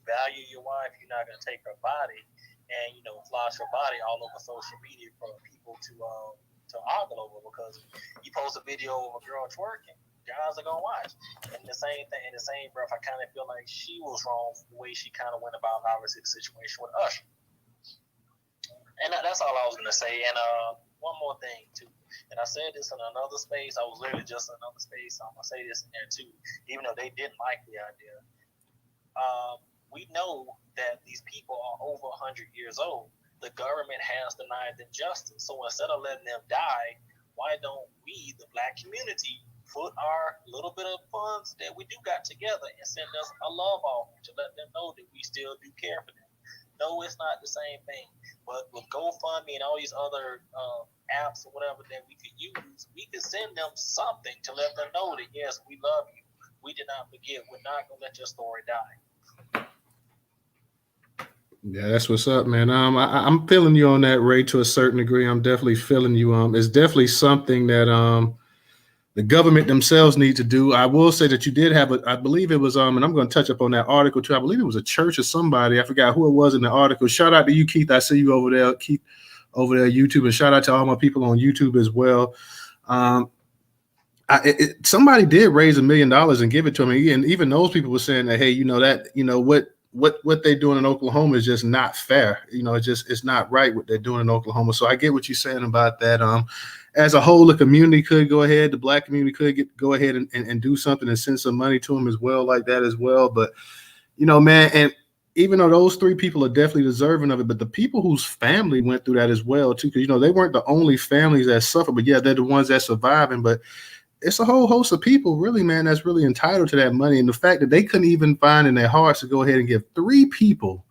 value your wife, you're not gonna take her body and flash her body all over social media for people to ogle over, because you post a video of a girl twerking, guys are gonna watch. And the same thing in the same breath, I kind of feel like she was wrong for the way she kind of went about obviously the situation with Usher. And that's all I was gonna say. And one more thing too, and I said this in another space. I was literally just in another space. So I'm gonna say this in there too, even though they didn't like the idea. We know that these people are over 100 years old. The government has denied them justice. So instead of letting them die, why don't we, the Black community, put our little bit of funds that we do got together and send us a love offering to let them know that we still do care for them? No, it's not the same thing. But with GoFundMe and all these other apps or whatever that we could use, we could send them something to let them know that, yes, we love you. We did not forget. We're not going to let your story die. Yeah, that's what's up, man. I'm feeling you on that, Ray, to a certain degree. I'm definitely feeling you. It's definitely something that the government themselves need to do. I will say that you did have I believe it was and I'm going to touch up on that article too. I believe it was a church or somebody. I forgot who it was in the article. Shout out to you, Keith. I see you over there, Keith, over there, YouTube, and shout out to all my people on YouTube as well. Somebody did raise $1 million and give it to me, and even those people were saying that, hey, what they're doing in Oklahoma is just not fair. It's not right what they're doing in Oklahoma. So I get what you're saying about that. As a whole, the community could go ahead, the Black community could go ahead and do something and send some money to them as well, like that as well. But man, and even though those 3 people are definitely deserving of it, but the people whose family went through that as well too, because they weren't the only families that suffered, but yeah, they're the ones that surviving. But it's a whole host of people, really, man, that's really entitled to that money. And the fact that they couldn't even find in their hearts to go ahead and give 3 people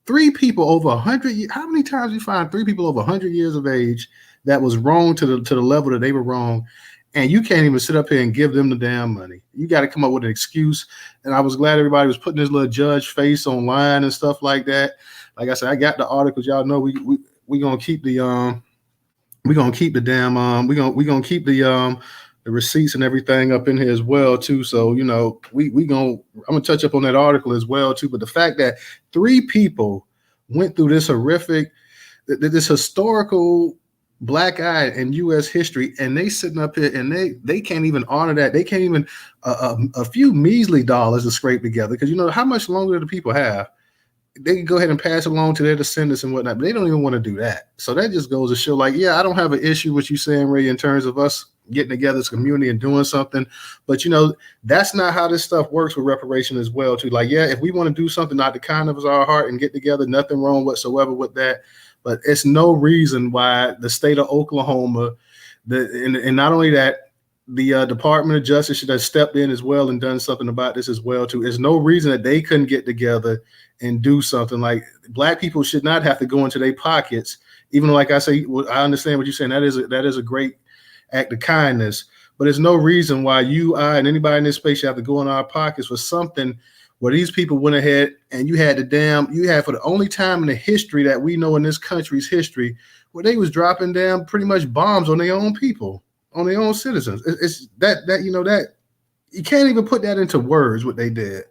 over 100 years. How many times you find 3 people over 100 years of age that was wrong to the level that they were wrong, and you can't even sit up here and give them the damn money? You got to come up with an excuse. And I was glad everybody was putting this little judge face online and stuff like that. Like I said, I got the articles. Y'all know we gonna keep the the receipts and everything up in here as well too. So I'm gonna touch up on that article as well too. But the fact that 3 people went through this horrific, this historical black eye in U.S. history, and they sitting up here and they can't even honor that. They can't even a few measly dollars to scrape together, because how much longer do the people have? They can go ahead and pass it along to their descendants and whatnot, but they don't even want to do that. So that just goes to show, like, yeah, I don't have an issue with you saying, Ray, in terms of us getting together as a community and doing something, but that's not how this stuff works with reparation as well too. Like, yeah, if we want to do something out the kindness of our heart and get together, nothing wrong whatsoever with that. But it's no reason why the state of Oklahoma, and not only that, the Department of Justice should have stepped in as well and done something about this as well too. There's no reason that they couldn't get together and do something. Like, Black people should not have to go into their pockets, even though, like I say, I understand what you're saying. That is a great act of kindness, but there's no reason why you, I, and anybody in this space should have to go in our pockets for something where these people went ahead and you had for the only time in the history that we know in this country's history, where they was dropping down pretty much bombs on their own people, on their own citizens. It's that you can't even put that into words what they did.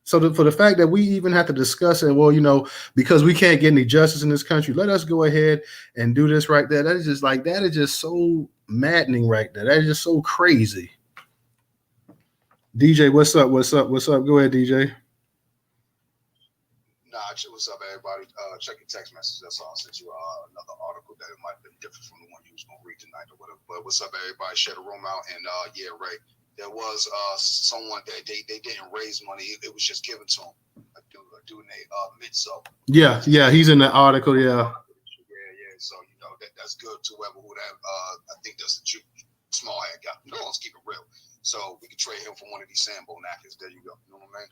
So for the fact that we even have to discuss it, well, because we can't get any justice in this country, let us go ahead and do this right there. That is just so maddening right there. That is just so crazy. DJ, what's up? Go ahead, DJ. What's up, everybody? Check your text message. That's all. I sent you another article that it might have been different from the one you was going to read tonight or whatever. But what's up, everybody? Share the room out. And yeah, Ray, there was someone that they didn't raise money. It was just given to them. A dude named Mitso. Yeah, he's in the article. Yeah. So that's good to whoever who that. I think that's the small head guy. No, let's keep it real. So we can trade him for one of these Sambo knackers. There you go. You know what I mean?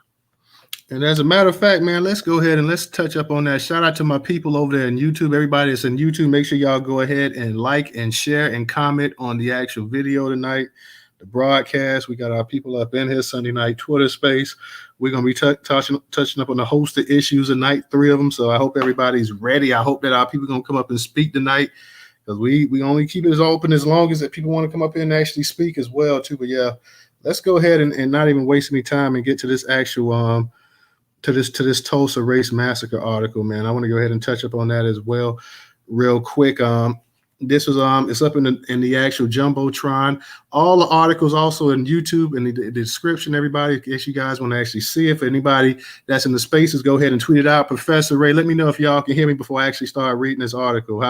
And as a matter of fact, man, let's go ahead and let's touch up on that. Shout out to my people over there in YouTube. Everybody that's in YouTube, make sure y'all go ahead and like and share and comment on the actual video tonight, the broadcast. We got our people up in here, Sunday night Twitter space. We're going to be touching up on a host of issues tonight, 3 of them. So I hope everybody's ready. I hope that our people are going to come up and speak tonight, because we only keep it as open as long as that people want to come up here and actually speak as well too. But yeah, let's go ahead and not even waste any time and get to this actual this Tulsa race massacre article, man. I want to go ahead and touch up on that as well, real quick. This was it's up in the actual jumbotron. All the articles also in YouTube in the description. Everybody, in case you guys want to actually see it. For anybody that's in the spaces, go ahead and tweet it out. Professor Ray, let me know if y'all can hear me before I actually start reading this article.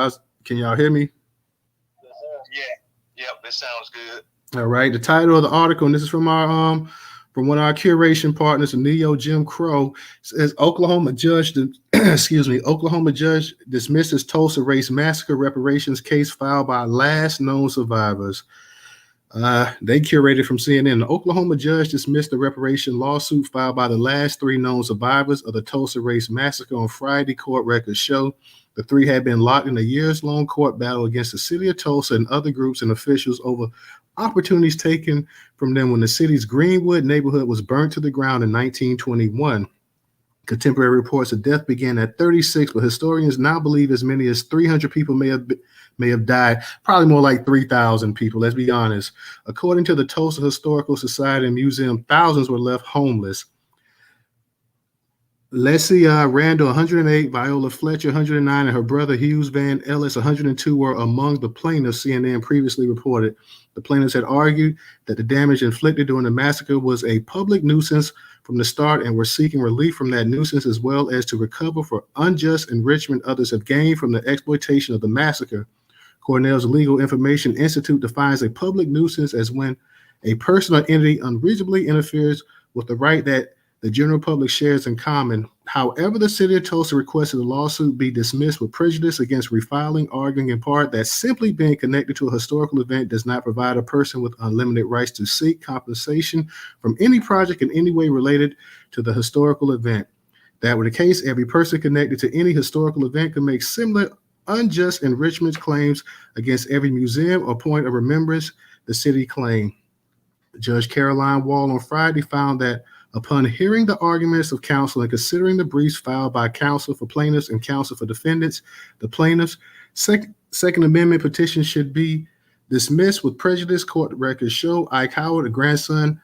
Can y'all hear me? Yeah. Yep. This sounds good. All right. The title of the article, and this is from from one of our curation partners, Neo Jim Crow, says Oklahoma judge dismisses Tulsa race massacre reparations case filed by last known survivors. They curated from CNN. The Oklahoma judge dismissed the reparation lawsuit filed by the last 3 known survivors of the Tulsa race massacre on Friday. Court records show the 3 had been locked in a years-long court battle against the city of Tulsa and other groups and officials over opportunities taken from them when the city's Greenwood neighborhood was burnt to the ground in 1921. Contemporary reports of death began at 36, but historians now believe as many as 300 people may have died. Probably more like 3,000 people, let's be honest. According to the Tulsa Historical Society and Museum, thousands were left homeless. Leslie Randall, 108, Viola Fletcher, 109, and her brother Hughes Van Ellis, 102, were among the plaintiffs, CNN previously reported. The plaintiffs had argued that the damage inflicted during the massacre was a public nuisance from the start and were seeking relief from that nuisance as well as to recover for unjust enrichment others have gained from the exploitation of the massacre. Cornell's Legal Information Institute defines a public nuisance as when a person or entity unreasonably interferes with the right that the general public shares in common. However, the city of Tulsa requested the lawsuit be dismissed with prejudice against refiling, arguing in part that simply being connected to a historical event does not provide a person with unlimited rights to seek compensation from any project in any way related to the historical event. That were the case, every person connected to any historical event could make similar unjust enrichment claims against every museum or point of remembrance, the city claimed. Judge Caroline Wall on Friday found that upon hearing the arguments of counsel and considering the briefs filed by counsel for plaintiffs and counsel for defendants, the plaintiffs' Second Amendment petition should be dismissed with prejudice. Court records show Ike Howard, a grandson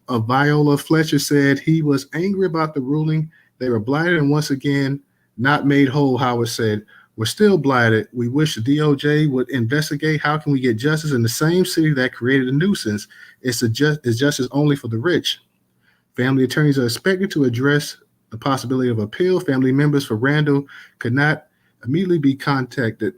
of Viola Fletcher, said he was angry about the ruling. They were blighted and once again not made whole, Howard said. We're still blighted. We wish the DOJ would investigate how can we get justice in the same city that created a nuisance. It's justice only for the rich. Family attorneys are expected to address the possibility of appeal. Family members for Randall could not immediately be contacted.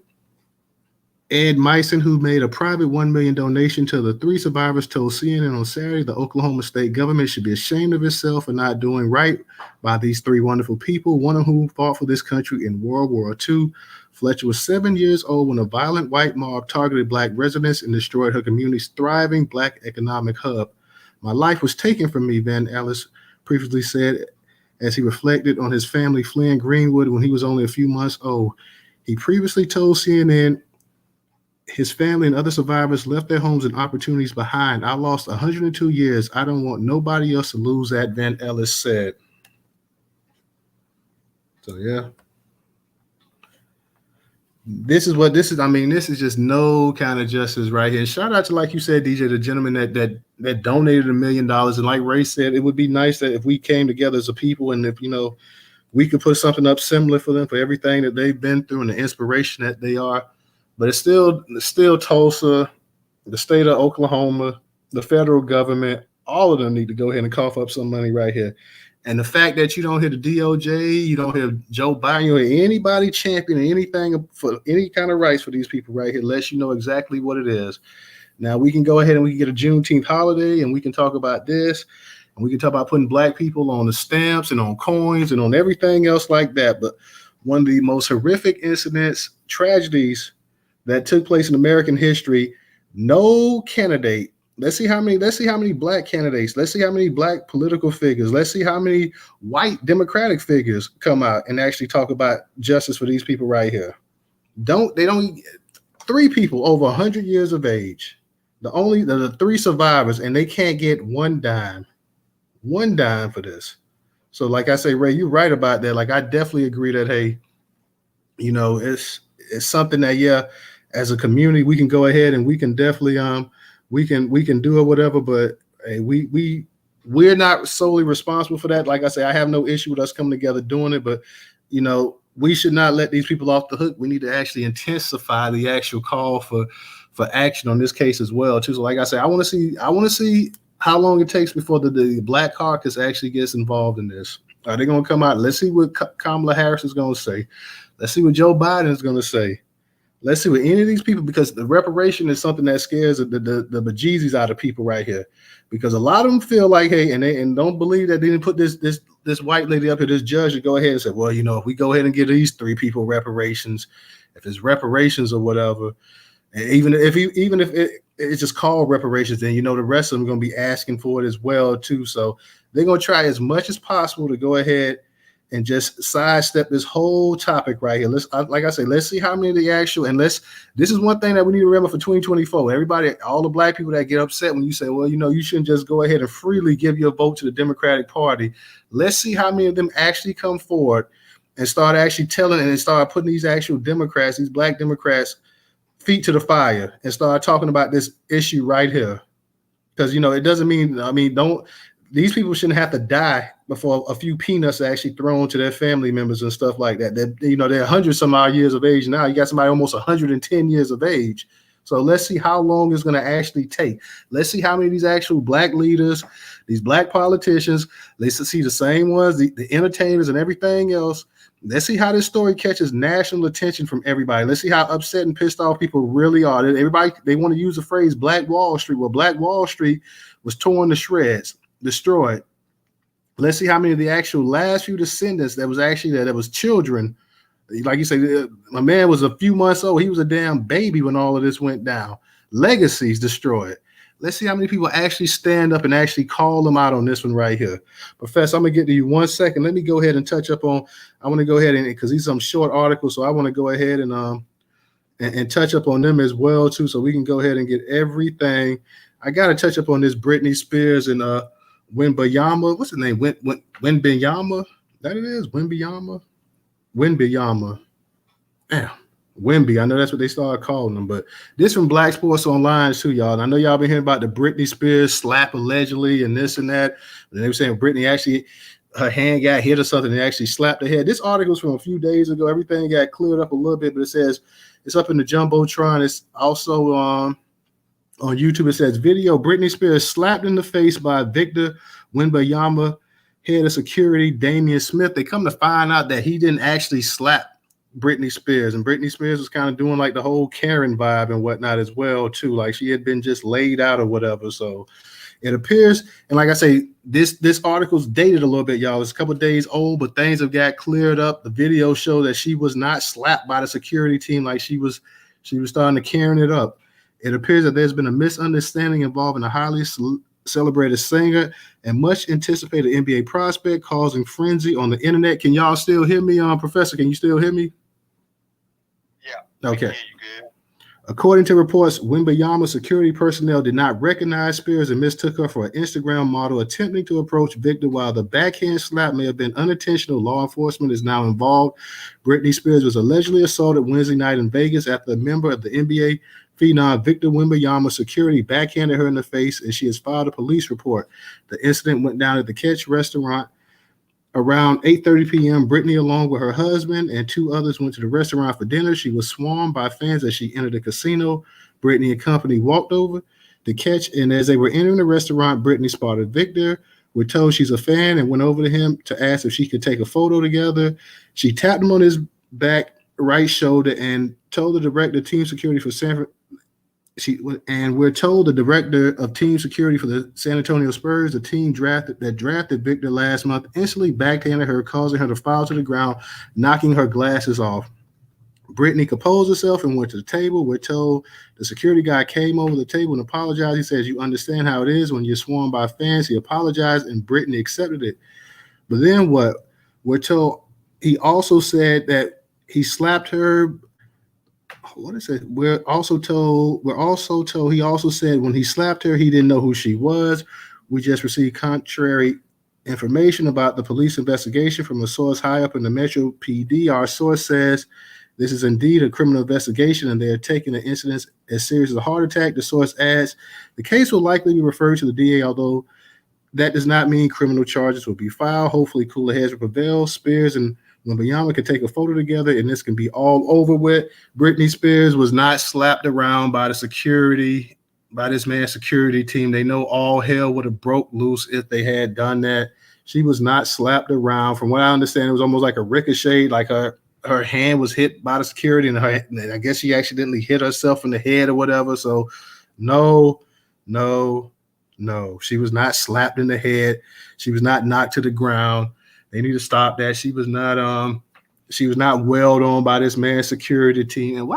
Ed Meissen, who made a private $1 million donation to the 3 survivors, told CNN on Saturday the Oklahoma state government should be ashamed of itself for not doing right by these 3 wonderful people, one of whom fought for this country in World War II. Fletcher was 7 years old when a violent white mob targeted Black residents and destroyed her community's thriving Black economic hub. My life was taken from me, Van Ellis previously said as he reflected on his family fleeing Greenwood when he was only a few months old. He previously told CNN his family and other survivors left their homes and opportunities behind. I lost 102 years. I don't want nobody else to lose that, Van Ellis said. So, yeah. This is. I mean, this is just no kind of justice right here. Shout out to, like you said, DJ, the gentleman that donated $1 million. And like Ray said, it would be nice that if we came together as a people and if, we could put something up similar for them for everything that they've been through and the inspiration that they are. But it's still Tulsa, the state of Oklahoma, the federal government, all of them need to go ahead and cough up some money right here. And the fact that you don't hear the DOJ, you don't hear Joe Biden, you don't hear anybody championing anything for any kind of rights for these people right here, lets you know exactly what it is. Now we can go ahead and we can get a Juneteenth holiday and we can talk about this. And we can talk about putting Black people on the stamps and on coins and on everything else like that. But one of the most horrific incidents, tragedies that took place in American history, no candidate. Let's see how many Black candidates. Let's see how many Black political figures. Let's see how many white Democratic figures come out and actually talk about justice for these people right here. They don't 3 people over 100 years of age. The 3 survivors, and they can't get one dime for this. So like I say, Ray, you're right about that. Like I definitely agree that, hey, it's something that, yeah, as a community, we can go ahead and we can definitely we can do it, whatever. But hey, we we're not solely responsible for that. Like I say, I have no issue with us coming together doing it, but we should not let these people off the hook. We need to actually intensify the actual call for action on this case as well too. So like I say, I want to see how long it takes before the Black Caucus actually gets involved in this. Are they going to come out? Let's see what Kamala Harris is going to say. Let's see what Joe Biden is going to say. Let's see what any of these people, because the reparation is something that scares the bejesus out of people right here. Because a lot of them feel like, hey, and don't believe that they didn't put this white lady up here, this judge, to go ahead and say, well, if we go ahead and give these 3 people reparations, if it's reparations or whatever, and even if it's just called reparations, then the rest of them are going to be asking for it as well too. So they're going to try as much as possible to go ahead and just sidestep this whole topic right here. Like I say, let's see how many of the actual, and this is one thing that we need to remember for 2024. Everybody, all the Black people that get upset when you say, well, you shouldn't just go ahead and freely give your vote to the Democratic Party. Let's see how many of them actually come forward and start actually telling and start putting these actual Democrats, these Black Democrats, feet to the fire and start talking about this issue right here. Because, it doesn't mean, these people shouldn't have to die before a few peanuts are actually thrown to their family members and stuff like that. They're 100 some odd years of age now. You got somebody almost 110 years of age. So let's see how long it's going to actually take. Let's see how many of these actual Black leaders, these Black politicians, let's see the same ones, the entertainers and everything else. Let's see how this story catches national attention from everybody. Let's see how upset and pissed off people really are. Everybody, they want to use the phrase Black Wall Street. Well, Black Wall Street was torn to shreds, destroyed. Let's see how many of the actual last few descendants that was children. Like you say, my man was a few months old. He was a damn baby when all of this went down. Legacies destroyed. Let's see how many people actually stand up and actually call them out on this one right here. Professor, I'm going to get to you 1 second. Let me go ahead and touch up on, I want to go ahead and, because these are some short articles, so I want to go ahead and touch up on them as well too, so we can go ahead and get everything. I got to touch up on this Britney Spears and Wembanyama. What's the name? Wembanyama? That it is? Wembanyama? Damn. Wemby, I know that's what they started calling them, but this from Black Sports Online too, y'all. And I know y'all been hearing about the Britney Spears slap allegedly and this and that. And they were saying Britney actually, her hand got hit or something and actually slapped her head. This article's from a few days ago. Everything got cleared up a little bit, but it says it's up in the Jumbotron. It's also on YouTube. It says video Britney Spears slapped in the face by Victor Wembanyama, head of security Damian Smith. They come to find out that he didn't actually slap Britney Spears, and Britney Spears was kind of doing like the whole Karen vibe and whatnot as well too, like she had been just laid out or whatever. So it appears, and like I say, this article's dated a little bit, y'all. It's a couple of days old, but things have got cleared up. The video show that she was not slapped by the security team like she was starting to Karen it up. It appears that there's been a misunderstanding involving a highly celebrated singer and much anticipated NBA prospect, causing frenzy on the internet. Can y'all still hear me, Professor? Can you still hear me? Yeah. Okay. According to reports, Wembanyama security personnel did not recognize Spears and mistook her for an Instagram model attempting to approach Victor. While the backhand slap may have been unintentional, law enforcement is now involved. Britney Spears was allegedly assaulted Wednesday night in Vegas after a member of the NBA phenom Victor Wembanyama security backhanded her in the face, and she has filed a police report. The incident went down at the Keke restaurant around 8:30 p.m. Britney, along with her husband and 2 others, went to the restaurant for dinner. She was swarmed by fans as she entered the casino. Britney and company walked over to catch, and as they were entering the restaurant, Britney spotted Victor. We're told she's a fan and went over to him to ask if she could take a photo together. She tapped him on his back right shoulder and told the director of team security for we're told the director of team security for the San Antonio Spurs, the team drafted Victor last month, instantly backhanded her, causing her to fall to the ground, knocking her glasses off. Britney composed herself and went to the table. We're told the security guy came over the table and apologized. He says, "You understand how it is when you're swarmed by fans." He apologized and Britney accepted it. But then what? We're told he also said that he slapped her. What is it? We're also told he also said when he slapped her, he didn't know who she was. We just received contrary information about the police investigation from a source high up in the Metro PD. Our source says this is indeed a criminal investigation and they are taking the incident as serious as a heart attack. The source adds the case will likely be referred to the DA, although that does not mean criminal charges will be filed. Hopefully, cooler heads will prevail. Spears and Wembanyama can take a photo together, and this can be all over with. Britney Spears was not slapped around by this man's security team. They know all hell would have broke loose if they had done that. She was not slapped around. From what I understand, it was almost like a ricochet, like her hand was hit by the security, and I guess she accidentally hit herself in the head or whatever. So, no. She was not slapped in the head. She was not knocked to the ground. They need to stop that. She was not welled on by this man's security team. And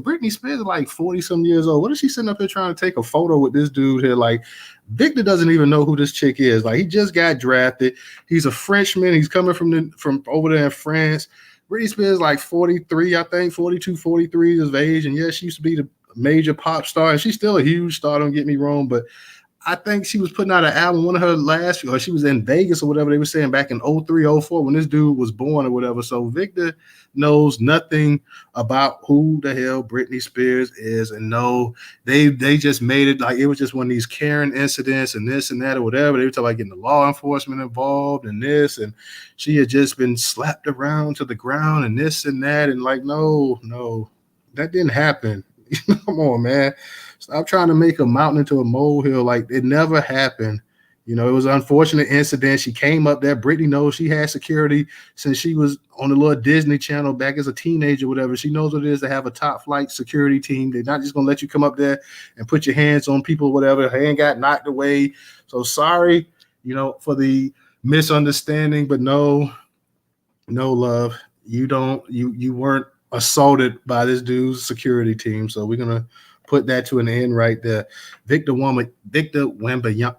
Britney Spears is like 40-some years old. What is she sitting up here trying to take a photo with this dude here? Like, Victor doesn't even know who this chick is. Like, he just got drafted. He's a Frenchman. He's coming from over there in France. Britney Spears like 43, I think, 42, 43 years of age. And yeah, she used to be the major pop star, and she's still a huge star, don't get me wrong, but I think she was putting out an album, one of her last, or she was in Vegas or whatever they were saying back in 03, 04 when this dude was born or whatever. So Victor knows nothing about who the hell Britney Spears is. And no, they just made it like it was just one of these Karen incidents and this and that or whatever. They were talking about getting the law enforcement involved and this, and she had just been slapped around to the ground and this and that. And like, no, that didn't happen. Come on, man. Stop trying to make a mountain into a molehill. Like, it never happened. You know, it was an unfortunate incident. She came up there. Britney knows she had security since she was on the little Disney Channel back as a teenager or whatever. She knows what it is to have a top flight security team. They're not just going to let you come up there and put your hands on people or whatever. Her hand got knocked away. So sorry, you know, for the misunderstanding, but no, love. You weren't assaulted by this dude's security team. So we're going to put that to an end right there. Victor Wembanyama.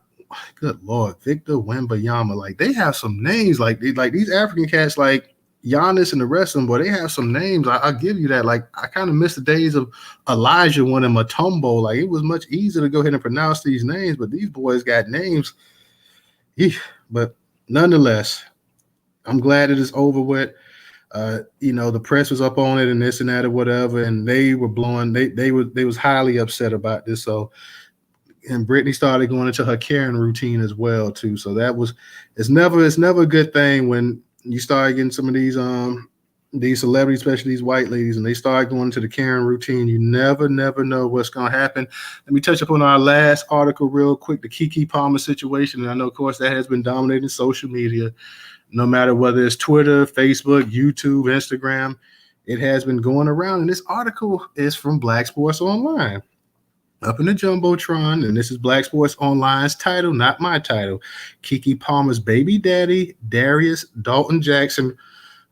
Good Lord, Victor Wembanyama. Like, they have some names. Like these African cats, like Giannis and the rest of them, boy, they have some names. I'll give you that. Like, I kind of miss the days of Elijah one and Matumbo. Like, it was much easier to go ahead and pronounce these names, but these boys got names. But nonetheless, I'm glad it is over with. You know, the press was up on it and this and that or whatever, and they were blowing. They was highly upset about this. So, and Britney started going into her Karen routine as well too. So it's never a good thing when you start getting some of these celebrities, especially these white ladies, and they start going into the Karen routine. You never know what's going to happen. Let me touch upon our last article real quick, the Keke Palmer situation. And I know, of course, that has been dominating social media. No matter whether it's Twitter, Facebook, YouTube, Instagram, it has been going around. And this article is from Black Sports Online. Up in the Jumbotron, and this is Black Sports Online's title, not my title. Keke Palmer's baby daddy, Darius Dalton Jackson,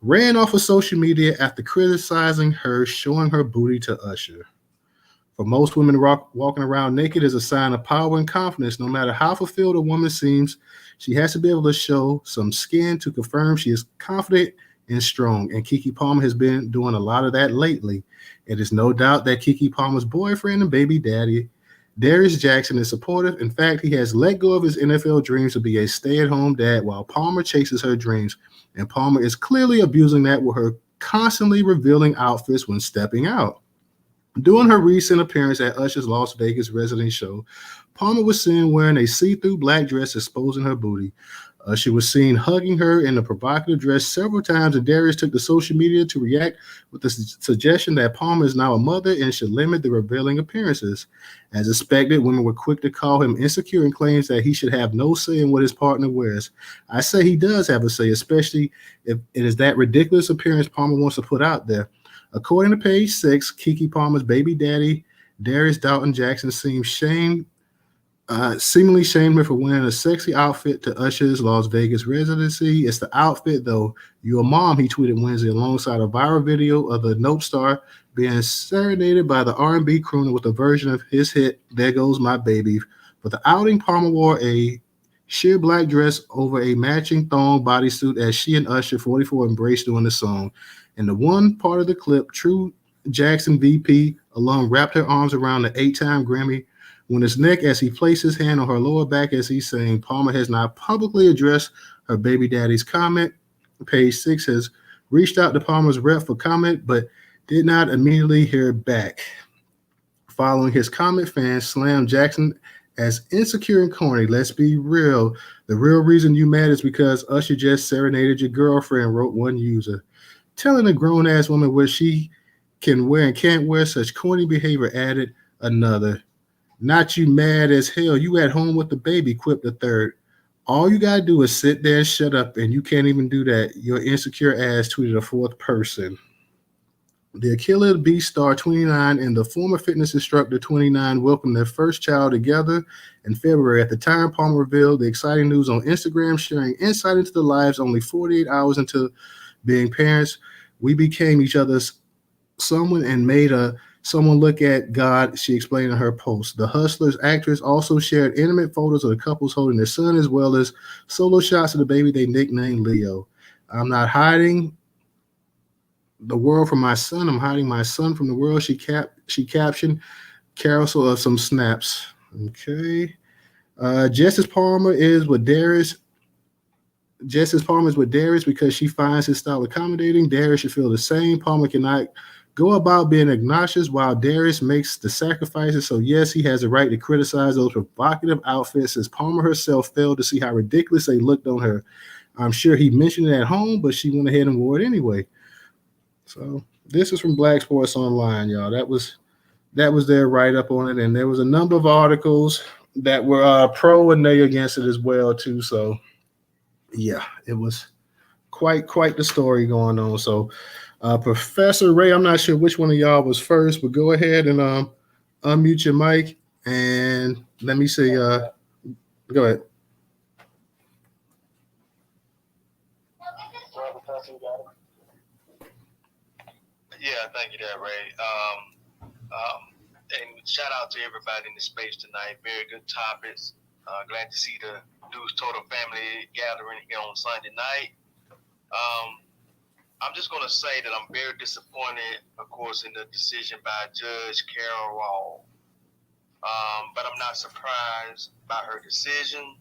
ran off of social media after criticizing her showing her booty to Usher. For most women, walking around naked is a sign of power and confidence. No matter how fulfilled a woman seems, she has to be able to show some skin to confirm she is confident and strong. And Keke Palmer has been doing a lot of that lately. It is no doubt that Keke Palmer's boyfriend and baby daddy, Darius Jackson, is supportive. In fact, he has let go of his NFL dreams to be a stay-at-home dad while Palmer chases her dreams. And Palmer is clearly abusing that with her constantly revealing outfits when stepping out. During her recent appearance at Usher's Las Vegas residence show, Palmer was seen wearing a see-through black dress exposing her booty. She was seen hugging her in a provocative dress several times, and Darius took to social media to react with the suggestion that Palmer is now a mother and should limit the revealing appearances. As expected, women were quick to call him insecure and claims that he should have no say in what his partner wears. I say he does have a say, especially if it is that ridiculous appearance Palmer wants to put out there. According to page 6, Keke Palmer's baby daddy, Darius Dalton Jackson, seemingly shamed her for wearing a sexy outfit to Usher's Las Vegas residency. It's the outfit, though. You're a mom, he tweeted Wednesday alongside a viral video of the Newstoter being serenaded by the R&B crooner with a version of his hit, There Goes My Baby. For the outing, Palmer wore a sheer black dress over a matching thong bodysuit as she and Usher, 44, embraced during the song. In the one part of the clip, True Jackson VP alone wrapped her arms around the 8-time Grammy winner's neck as he placed his hand on her lower back as he's saying Palmer has not publicly addressed her baby daddy's comment. Page 6 has reached out to Palmer's rep for comment, but did not immediately hear back. Following his comment, fans slammed Jackson As insecure and corny, let's be real. The real reason you mad is because Usher just serenaded your girlfriend, wrote one user. Telling a grown ass woman what she can wear and can't wear, such corny behavior, added another. Not you mad as hell. You at home with the baby, quipped a third. All you gotta do is sit there and shut up, and you can't even do that. Your insecure ass, tweeted a fourth person. The Achille Beast star 29 and the former fitness instructor 29 welcomed their first child together in February. At the time, Palmer revealed the exciting news on Instagram, sharing insight into the lives only 48 hours into being parents. We became each other's someone and made someone look at God, she explained in her post. The Hustlers actress also shared intimate photos of the couples holding their son, as well as solo shots of the baby they nicknamed Leo. I'm not hiding the world from my son. I'm hiding my son from the world. She captioned carousel of some snaps. Okay. Justice Palmer is with Darius. Justice Palmer is with Darius because she finds his style accommodating. Darius should feel the same. Palmer cannot go about being obnoxious while Darius makes the sacrifices. So yes, he has a right to criticize those provocative outfits, as Palmer herself failed to see how ridiculous they looked on her. I'm sure he mentioned it at home, but she went ahead and wore it anyway. So this is from Black Sports Online, y'all. That was their write up on it, and there was a number of articles that were pro and they against it as well too. So yeah, it was quite the story going on. So Professor Ray, I'm not sure which one of y'all was first, but go ahead and unmute your mic and let me see. Go ahead. Yeah, thank you, there, Ray. And shout out to everybody in the space tonight. Very good topics. Glad to see the Newstoter family gathering here on Sunday night. I'm just going to say that I'm very disappointed, of course, in the decision by Judge Carol Wall. But I'm not surprised by her decision.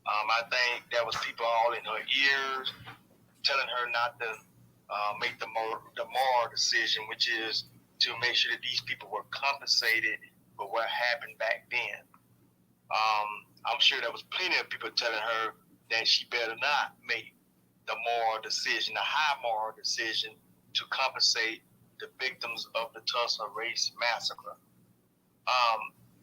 I think there was people all in her ears telling her not to make the moral decision, which is to make sure that these people were compensated for what happened back then. I'm sure there was plenty of people telling her that she better not make the moral decision, the high moral decision, to compensate the victims of the Tulsa race massacre.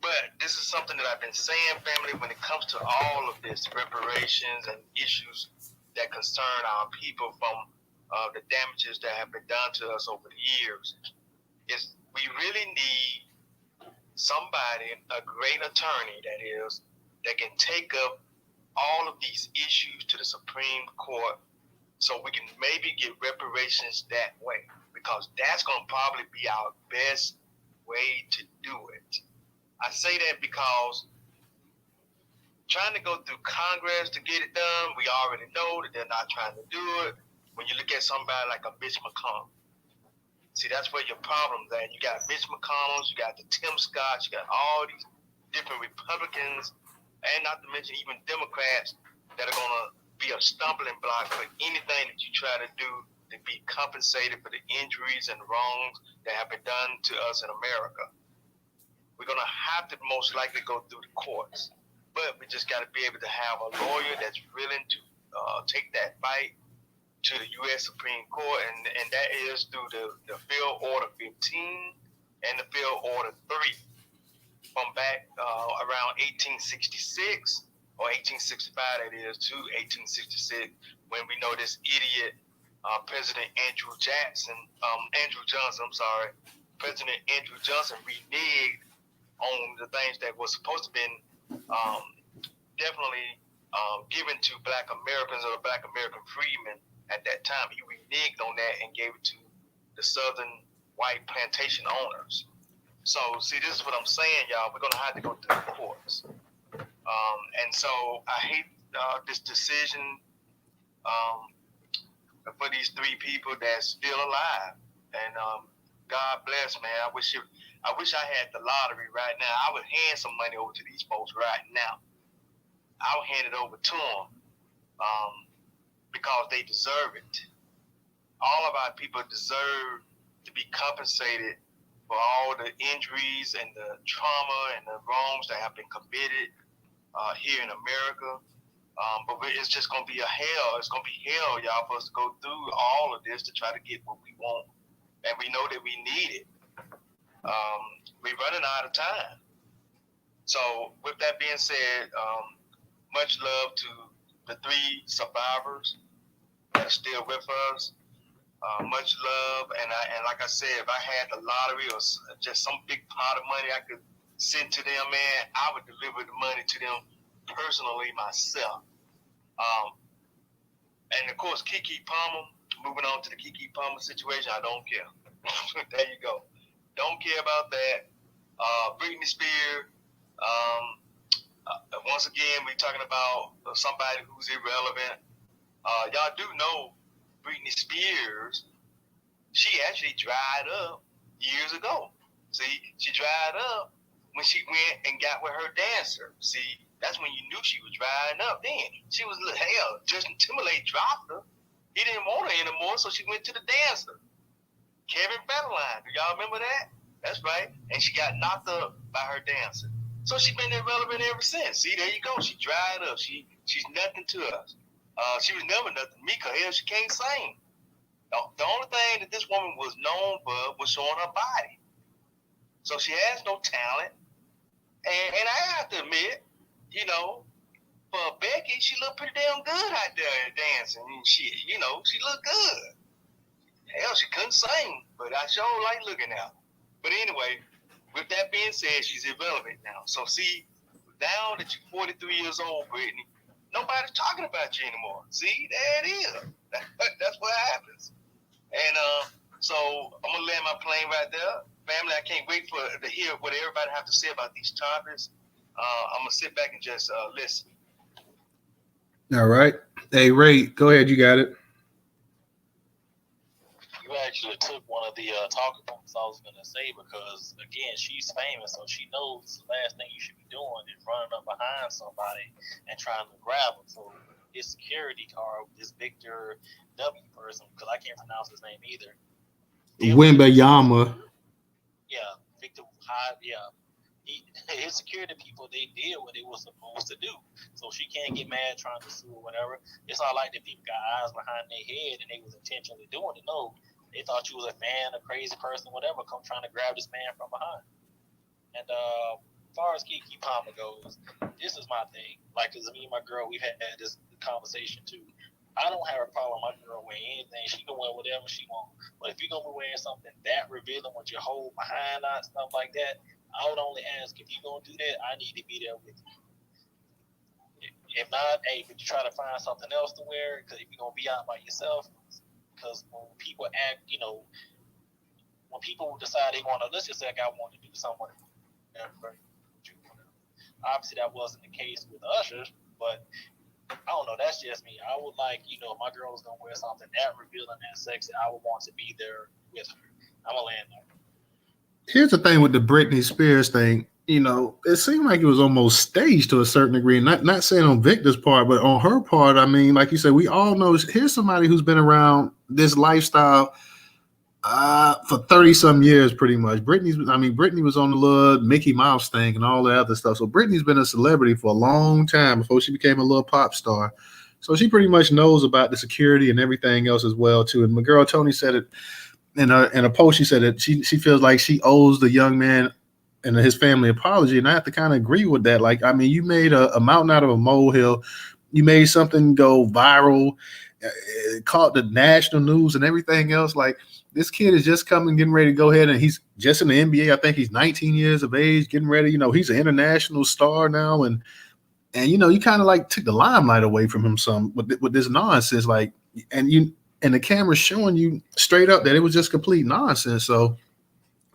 But this is something that I've been saying, family, when it comes to all of this reparations and issues that concern our people from the damages that have been done to us over the years, is we really need somebody, a great attorney that can take up all of these issues to the Supreme Court so we can maybe get reparations that way, because that's going to probably be our best way to do it. I say that because trying to go through Congress to get it done, we already know that they're not trying to do it. When you look at somebody like a Mitch McConnell, see, that's where your problem's at. You got Mitch McConnell, you got the Tim Scotts, you got all these different Republicans, and not to mention even Democrats that are going to be a stumbling block for anything that you try to do to be compensated for the injuries and wrongs that have been done to us in America. We're going to have to most likely go through the courts, but we just got to be able to have a lawyer that's willing to take that fight to the U.S. Supreme Court, and that is through the Field Order 15 and the Field Order 3 from back around 1866 or 1865, that is, to 1866, when we know this idiot President President Andrew Johnson reneged on the things that was supposed to have been definitely given to Black Americans or Black American freedmen at that time. He reneged on that and gave it to the Southern white plantation owners. So, see, this is what I'm saying, y'all. We're going to have to go through the courts. And so I hate this decision for these three people that's still alive. And God bless, man. I wish I had the lottery right now. I would hand some money over to these folks right now. I would hand it over to them because they deserve it. All of our people deserve to be compensated for all the injuries and the trauma and the wrongs that have been committed here in America. But it's just going to be a hell. It's going to be hell, y'all, for us to go through all of this to try to get what we want. And we know that we need it. We're running out of time. So with that being said, much love to the 3 survivors that are still with us. Much love. And like I said, if I had the lottery or just some big pot of money I could send to them, man, I would deliver the money to them personally myself. And of course, Keke Palmer, moving on to the Keke Palmer situation, I don't care. There you go. Don't care about that. Britney Spears, once again, we're talking about somebody who's irrelevant. Y'all do know Britney Spears, she actually dried up years ago. See, she dried up when she went and got with her dancer. See, that's when you knew she was drying up then. She was, hell, Justin Timberlake dropped her. He didn't want her anymore, so she went to the dancer. Kevin Federline, do y'all remember that? That's right. And she got knocked up by her dancer. So she's been irrelevant ever since. See, there you go. She dried up. She's nothing to us. She was never nothing to me because hell, she can't sing. The only thing that this woman was known for was showing her body. So she has no talent. And I have to admit, you know, for Becky, she looked pretty damn good out there dancing. And she looked good. Hell, she couldn't sing, but I sure like looking at her. But anyway, with that being said, she's irrelevant now. So see, now that you're 43 years old, Britney, nobody's talking about you anymore. See, there it is. That's what happens. And so I'm going to land my plane right there. Family, I can't wait to hear what everybody have to say about these topics. I'm going to sit back and just listen. All right. Hey, Ray, go ahead. You got it. You actually took one of the talking points I was going to say because, again, she's famous, so she knows the last thing you should be doing is running up behind somebody and trying to grab them. So his security guard, this Victor W. person, because I can't pronounce his name either. Wimbayama. Yeah, Victor High, yeah. His security people, they did what they were supposed to do. So she can't get mad trying to sue or whatever. It's not like the people got eyes behind their head and they was intentionally doing it. No, they thought you was a fan, a crazy person, whatever, come trying to grab this man from behind. And as far as Keke Palmer goes, this is my thing. Like, because me and my girl, we've had this conversation too. I don't have a problem with my girl wearing anything. She can wear whatever she wants. But if you're going to be wearing something that revealing with your whole behind on stuff like that, I would only ask, if you're going to do that, I need to be there with you. If not, hey, could you try to find something else to wear? Because if you're going to be out by yourself, because when people act, you know, when people decide they want to, let's just say like I want to do something, obviously that wasn't the case with Usher, but I don't know, that's just me. I would like, you know, if my girl was going to wear something that revealing, that sexy, I would want to be there with her. I'm going to land there. Here's the thing with the Britney Spears thing. You know, it seemed like it was almost staged to a certain degree. Not saying on Victor's part, but on her part, I mean, like you said, we all know here's somebody who's been around this lifestyle for 30-some years, pretty much. Britney was on the little Mickey Mouse thing and all that other stuff. So Britney's been a celebrity for a long time before she became a little pop star. So she pretty much knows about the security and everything else as well, too. And my girl Tony said it in a post. She said that she feels like she owes the young man and his family apology. And I have to kind of agree with that. Like, I mean, you made a mountain out of a molehill. You made something go viral. It caught the national news and everything else. Like, this kid is just getting ready to go ahead, and he's just in the NBA. I think he's 19 years of age, getting ready. You know, he's an international star now, and you know, you kind of like took the limelight away from him some with this nonsense. Like, and the camera's showing you straight up that it was just complete nonsense. So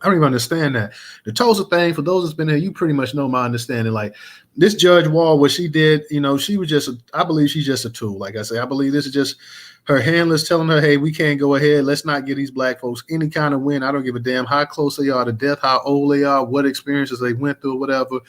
I don't even understand that. The Tulsa thing, for those that's been here, you pretty much know my understanding. Like, this Judge Wall, what she did, you know, she was just, I believe she's just a tool. Like I say, I believe this is just her handlers telling her, hey, we can't go ahead. Let's not give these black folks any kind of win. I don't give a damn how close they are to death, how old they are, what experiences they went through, whatever,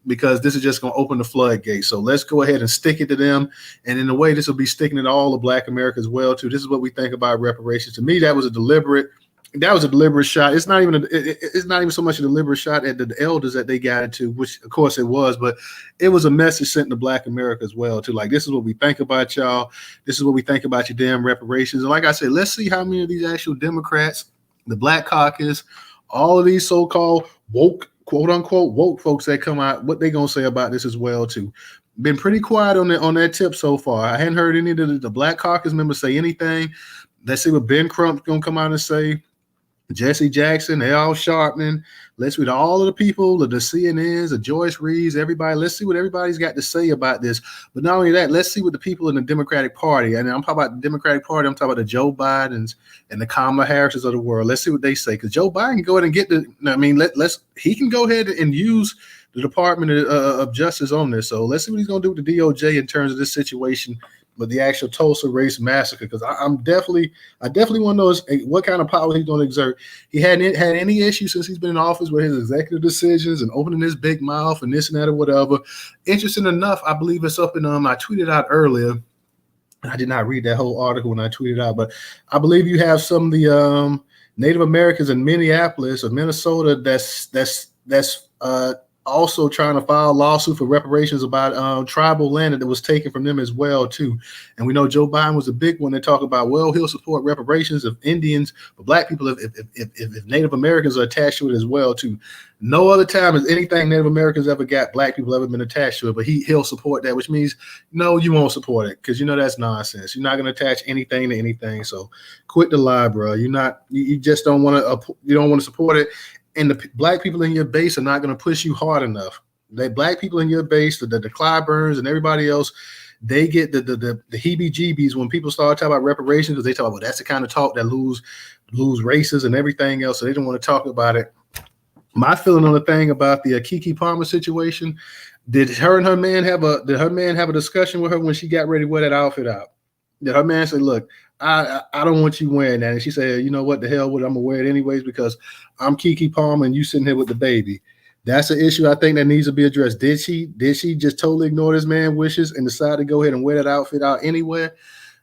because this is just going to open the floodgates. So let's go ahead and stick it to them. And in a way, this will be sticking it to all of Black America as well, too. This is what we think about reparations. To me, that was a deliberate that was a deliberate shot. It's not even it's not even so much a deliberate shot at the elders that they got into, which of course it was, but it was a message sent to Black America as well too. Like, this is what we think about y'all. This is what we think about your damn reparations. And like I said, let's see how many of these actual Democrats, the Black Caucus, all of these so-called woke, quote unquote woke folks that come out, what they gonna say about this as well too. Been pretty quiet on that tip so far. I hadn't heard any of the Black Caucus members say anything. Let's see what Ben Crump's gonna come out and say. Jesse Jackson, Al Sharpton. Let's read all of the people, the CNNs, the Joyce Reeds, everybody. Let's see what everybody's got to say about this. But not only that, let's see what the people in the Democratic Party, and I'm talking about the Democratic Party, I'm talking about the Joe Bidens and the Kamala Harrises of the world. Let's see what they say, because Joe Biden can go ahead and get he can go ahead and use the Department of Justice on this. So let's see what he's going to do with the DOJ in terms of this situation with the actual Tulsa race massacre, because I definitely want to know what kind of power he's going to exert. He hadn't had any issue since he's been in office with his executive decisions and opening his big mouth and this and that or whatever. Interesting enough, I believe it's up in I tweeted out earlier. I did not read that whole article when I tweeted out, but I believe you have some of the Native Americans in Minneapolis or Minnesota that's also trying to file a lawsuit for reparations about tribal land that was taken from them as well too. And we know Joe Biden was a big one to talk about, well, he'll support reparations of Indians, but Black people if Native Americans are attached to it as well too. No other time has anything Native Americans ever got Black people ever been attached to it, but he'll support that, which means no, you won't support it, because you know that's nonsense. You're not going to attach anything to anything. So quit the lie, bro. You just don't want to support it. And the Black people in your base are not going to push you hard enough. The Black people in your base, the Clyburns and everybody else, they get the heebie-jeebies when people start talking about reparations, because they talk about that's the kind of talk that lose races and everything else. So they don't want to talk about it. My feeling on the thing about the Keke Palmer situation, did her man have a discussion with her when she got ready to wear that outfit out? Did her man say, look, I don't want you wearing that? And she said, you know what, the hell with it, I'm gonna wear it anyways because I'm Keke Palmer and you sitting here with the baby. That's an issue I think that needs to be addressed. Did she just totally ignore this man's wishes and decide to go ahead and wear that outfit out anywhere?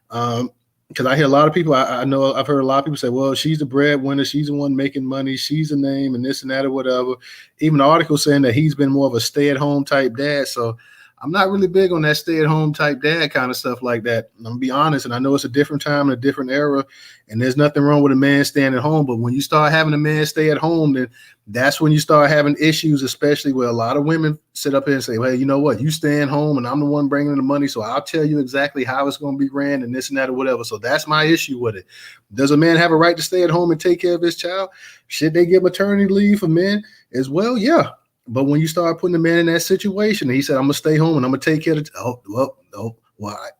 Because I hear a lot of people, I know I've heard a lot of people say, well, she's the breadwinner, she's the one making money, she's a name and this and that or whatever. Even the article saying that he's been more of a stay-at-home type dad. So I'm not really big on that stay-at-home type dad kind of stuff like that. I'm gonna be honest, and I know it's a different time and a different era, and there's nothing wrong with a man staying at home. But when you start having a man stay at home, then that's when you start having issues, especially where a lot of women sit up here and say, well, you know what, you staying home and I'm the one bringing in the money, so I'll tell you exactly how it's going to be ran and this and that or whatever. So that's my issue with it. Does a man have a right to stay at home and take care of his child? Should they give maternity leave for men as well? Yeah. But when you start putting the man in that situation, and he said, I'm going to stay home and I'm going to take care of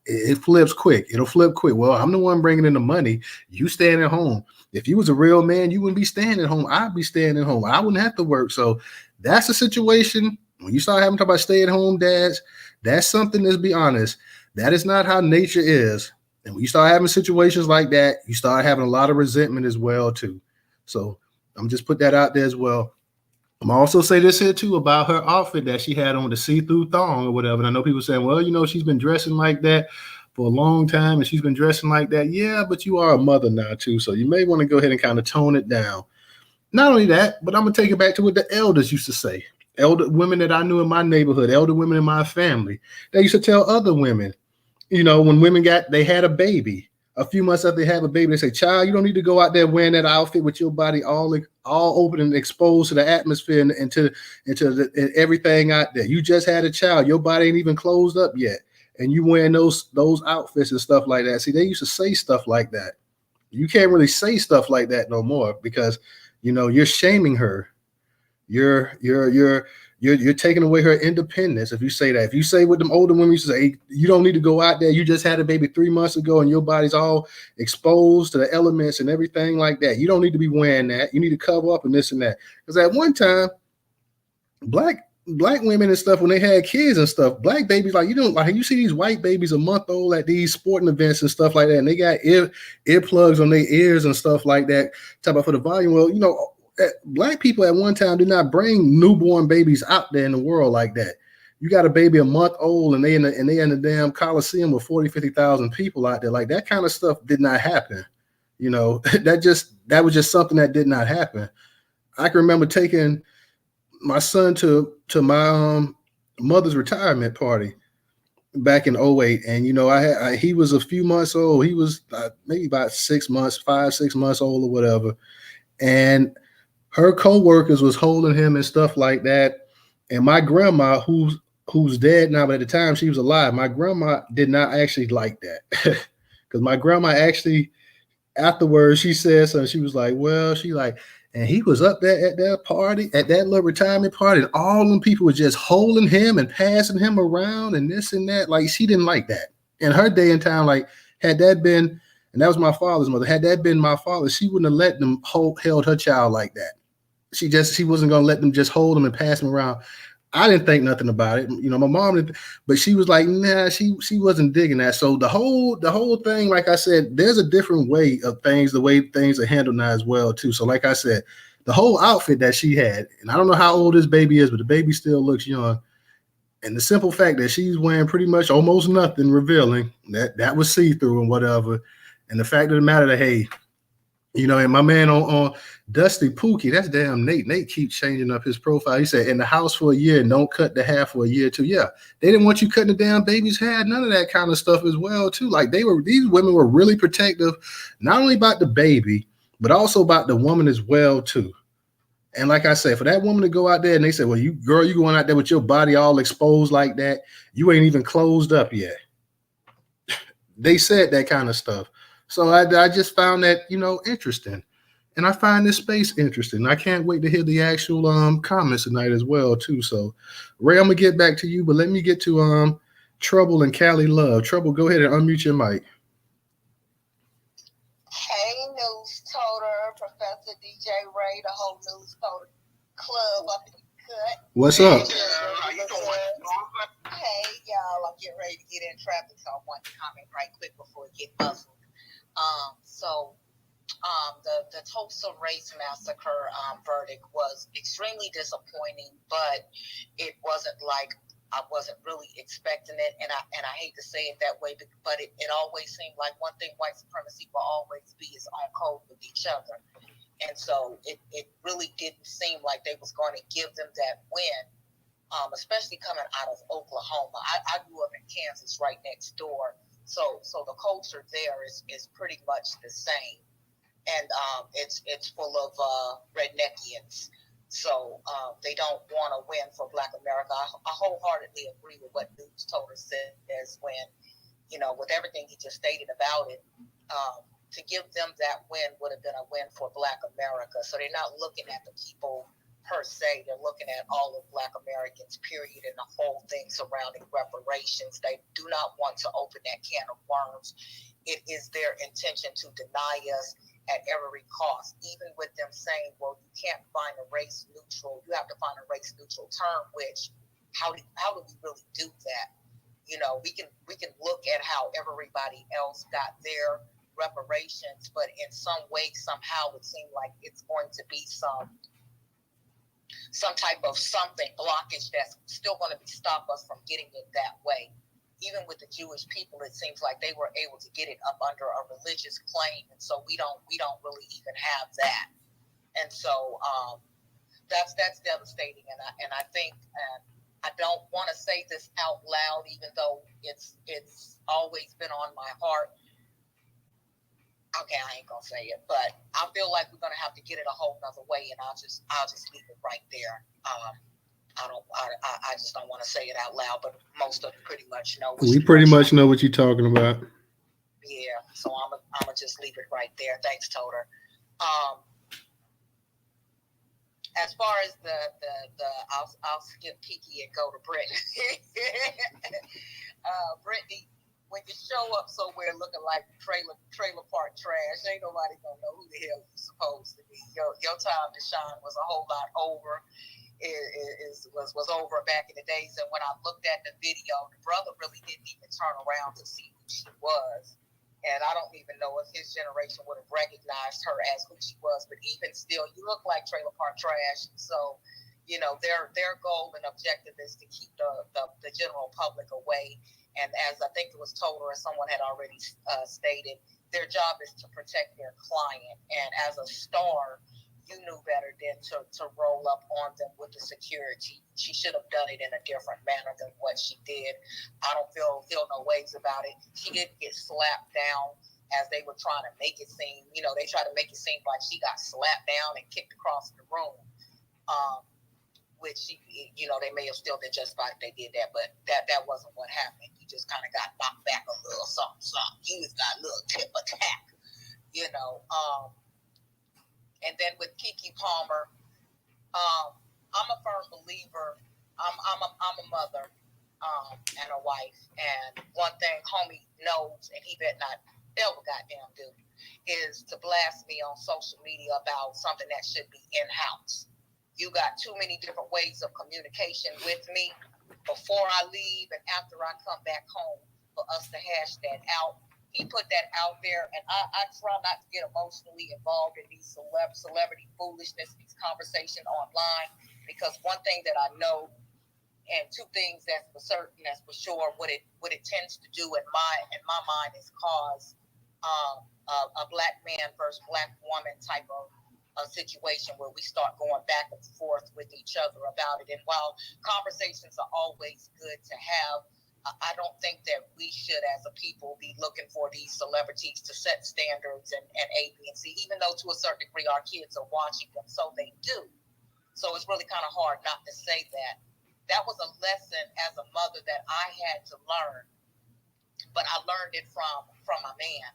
it flips quick. It'll flip quick. Well, I'm the one bringing in the money. You staying at home. If you was a real man, you wouldn't be staying at home. I'd be staying at home. I wouldn't have to work. So that's a situation. When you start having to talk about stay-at-home dads, that's something, let's be honest, that is not how nature is. And when you start having situations like that, you start having a lot of resentment as well, too. So I'm just put that out there as well. I'm also say this here too about her outfit that she had on, the see-through thong or whatever. And I know people saying, well, you know, she's been dressing like that for a long time and she's been dressing like that. Yeah, but you are a mother now too. So you may want to go ahead and kind of tone it down. Not only that, but I'm going to take it back to what the elders used to say. Elder women that I knew in my neighborhood, elder women in my family, they used to tell other women, you know, when women they had a baby, a few months after they have a baby, they say, child, you don't need to go out there wearing that outfit with your body all open and exposed to the atmosphere and to everything out there. You just had a child. Your body ain't even closed up yet. And you wearing those outfits and stuff like that. See, they used to say stuff like that. You can't really say stuff like that no more because, you know, you're shaming her. You're taking away her independence if you say that. If you say what them older women used to say, hey, you don't need to go out there. You just had a baby 3 months ago and your body's all exposed to the elements and everything like that. You don't need to be wearing that. You need to cover up and this and that. Because at one time, black women and stuff, when they had kids and stuff, black babies, like you see these white babies a month old at these sporting events and stuff like that, and they got earplugs on their ears and stuff like that, talk about for the volume. Well, you know, black people at one time did not bring newborn babies out there in the world like that. You got a baby a month old and they in the damn Coliseum with 40,000-50,000 people out there. Like that kind of stuff did not happen. You know, that was just something that did not happen. I can remember taking my son to my mother's retirement party back in '08, and he was a few months old. He was maybe about 6 months, 5, 6 months old or whatever. And her co-workers was holding him and stuff like that. And my grandma, who's dead now, but at the time she was alive, my grandma did not actually like that. Because my grandma actually afterwards she said something. She was like, well, she like, and he was up there at that party, at that little retirement party, and all them people were just holding him and passing him around and this and that. Like, she didn't like that. In her day and time, like, had that been, and that was my father's mother, had that been my father, she wouldn't have let them held her child like that. She wasn't gonna let them just hold him and pass him around. I didn't think nothing about it. My mom didn't, but she was like, nah, she wasn't digging that. So the whole thing, like I said, there's a different way of things, the way things are handled now as well, too. So like I said, the whole outfit that she had, and I don't know how old this baby is, but the baby still looks young. And the simple fact that she's wearing pretty much almost nothing revealing, that was see-through and whatever. And the fact of the matter that, hey, and my man on Dusty Pookie, that's damn Nate. Nate keeps changing up his profile. He said, in the house for a year, and don't cut the hair for a year too. Yeah, they didn't want you cutting the damn baby's hair, none of that kind of stuff as well too. Like, these women were really protective, not only about the baby, but also about the woman as well too. And like I said, for that woman to go out there and they said, well, you going out there with your body all exposed like that, you ain't even closed up yet. They said that kind of stuff. So I just found that, interesting. And I find this space interesting. I can't wait to hear the actual comments tonight as well, too. So, Ray, I'm going to get back to you, but let me get to Trouble and Cali Love. Trouble, go ahead and unmute your mic. Hey, Newstoter, Professor DJ Ray, the whole Newstoter club up in the cut. What's up? How you doing? Hey, y'all, I'm getting ready to get in traffic, so I want to comment right quick before it get muzzled. The Tulsa race massacre verdict was extremely disappointing, but it wasn't like I wasn't really expecting it, and I hate to say it that way, but it always seemed like one thing white supremacy will always be is on code with each other, and so it really didn't seem like they was going to give them that win, especially coming out of Oklahoma. I grew up in Kansas, right next door. So the culture there is pretty much the same, and it's full of redneckians. So they don't want to win for Black America. I wholeheartedly agree with what Newstoter says when, with everything he just stated about it. To give them that win would have been a win for Black America. So they're not looking at the people per se, they're looking at all of Black Americans, period, and the whole thing surrounding reparations. They do not want to open that can of worms. It is their intention to deny us at every cost, even with them saying, well, you can't find a race neutral, you have to find a race neutral term, which how do we really do that? We can look at how everybody else got their reparations, but in some way, somehow it seemed like it's going to be some type of blockage that's still going to stop us from getting it that way. Even with the Jewish people, it seems like they were able to get it up under a religious claim, and so we don't really even have that. And so that's devastating. And I think I don't want to say this out loud, even though it's always been on my heart. Okay, I ain't gonna say it, but I feel like we're gonna have to get it a whole nother way, and I'll just leave it right there. I just don't want to say it out loud, but most of them pretty much know. We pretty much know what you're talking about. Yeah, so I'm gonna just leave it right there. Thanks, Toter. As far as I'll skip Keke and go to Britney. Britney, when you show up somewhere looking like trailer park trash, ain't nobody gonna know who the hell you're supposed to be. Your time to shine was a whole lot over. Was over back in the days, and when I looked at the video, the brother really didn't even turn around to see who she was. And I don't even know if his generation would have recognized her as who she was. But even still, you look like trailer park trash. So, their goal and objective is to keep the general public away. And as I think it was told, or as someone had already stated, their job is to protect their client. And as a star, you knew better than to roll up on them with the security. She should have done it in a different manner than what she did. I don't feel no ways about it. She didn't get slapped down as they were trying to make it seem. You know, they tried to make it seem like she got slapped down and kicked across the room. Which she, you know, they may have still been justified if they did that, but that wasn't what happened. You just kind of got knocked back a little something. You just got a little tip attack, you know. And then with Keke Palmer, I'm a firm believer. I'm a mother and a wife, and one thing homie knows, and he better not ever goddamn do, is to blast me on social media about something that should be in-house. You got too many different ways of communication with me before I leave and after I come back home for us to hash that out. He put that out there, and I try not to get emotionally involved in these celebrity foolishness, these conversations online, because one thing that I know, and two things that's for certain, that's for sure, what it tends to do in my mind is cause a black man versus black woman type of a situation where we start going back and forth with each other about it. And while conversations are always good to have, I don't think that we should, as a people, be looking for these celebrities to set standards and A, B, and C, even though to a certain degree our kids are watching them, so they do. So it's really kind of hard not to say that. That was a lesson as a mother that I had to learn, but I learned it from my man.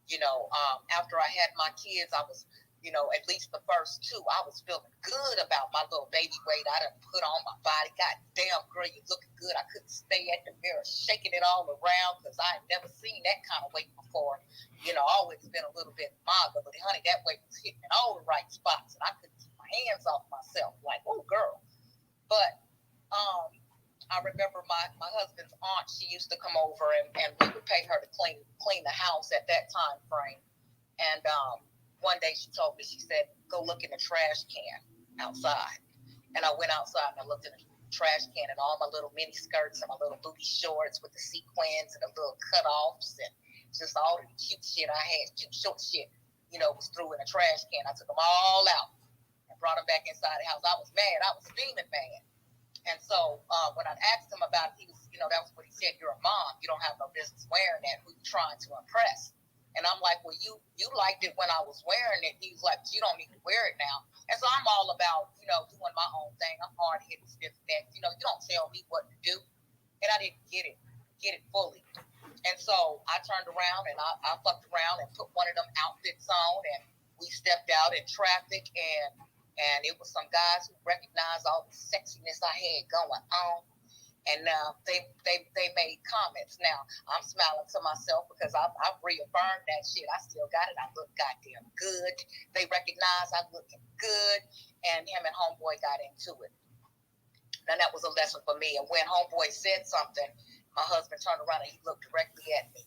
You know, after I had my kids, I was, you know, at least the first two, I was feeling good about my little baby weight I done put on my body. God damn, girl, you looking good. I couldn't stay at the mirror shaking it all around because I had never seen that kind of weight before. You know, always been a little bit mager, but honey, that weight was hitting in all the right spots, and I couldn't keep my hands off myself. Like, oh, girl. But I remember my husband's aunt, she used to come over and we would pay her to clean the house at that time frame. And one day she told me, she said, go look in the trash can outside. And I went outside and I looked in the trash can, and all my little mini skirts and my little booty shorts with the sequins and the little cutoffs and just all the cute shit I had, cute short shit, you know, was through in the trash can. I took them all out and brought them back inside the house. I was mad. I was steaming mad. And so when I asked him about it, he was, you know, that was what he said. You're a mom. You don't have no business wearing that. Who you trying to impress? And I'm like, well, you liked it when I was wearing it. He was like, you don't need to wear it now. And so I'm all about, you know, doing my own thing. I'm hard-headed, stiff-necked. You know, you don't tell me what to do. And I didn't get it fully. And so I turned around and I fucked around and put one of them outfits on, and we stepped out in traffic, and it was some guys who recognized all the sexiness I had going on. And they made comments. Now, I'm smiling to myself because I've reaffirmed that shit. I still got it. I look goddamn good. They recognize I'm looking good. And him and Homeboy got into it. And that was a lesson for me. And when Homeboy said something, my husband turned around and he looked directly at me.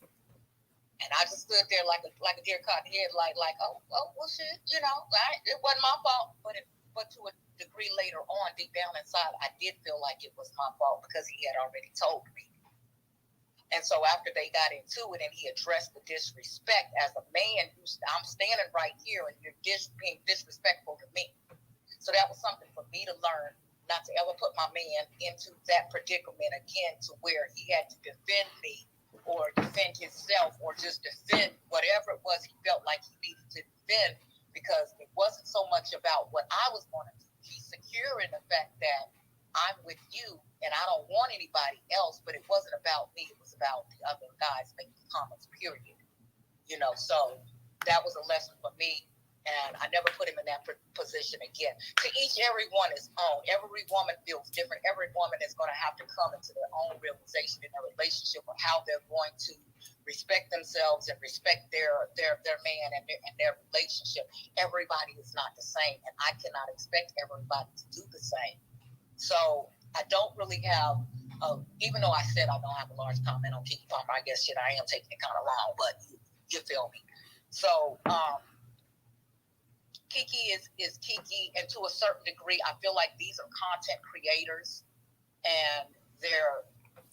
And I just stood there like a deer caught in the headlight, oh, well, shit, you know, it wasn't my fault. But to a degree later on, deep down inside, I did feel like it was my fault because he had already told me. And so after they got into it and he addressed the disrespect as a man, I'm standing right here and you're being disrespectful to me. So that was something for me to learn, not to ever put my man into that predicament again, to where he had to defend me or defend himself or just defend whatever it was he felt like he needed to defend, because it wasn't so much about what I was going to do. He's secure in the fact that I'm with you and I don't want anybody else, but it wasn't about me. It was about the other guys making comments, period. You know, so that was a lesson for me. And I never put him in that position again. To each, every one is own. Every woman feels different. Every woman is going to have to come into their own realization in their relationship of how they're going to respect themselves and respect their man and their relationship. Everybody is not the same, and I cannot expect everybody to do the same. So I don't really have, even though I said I don't have a large comment on Keke Palmer, I guess I am taking it kind of long, but you feel me. So Keke is Keke, and to a certain degree, I feel like these are content creators, and they're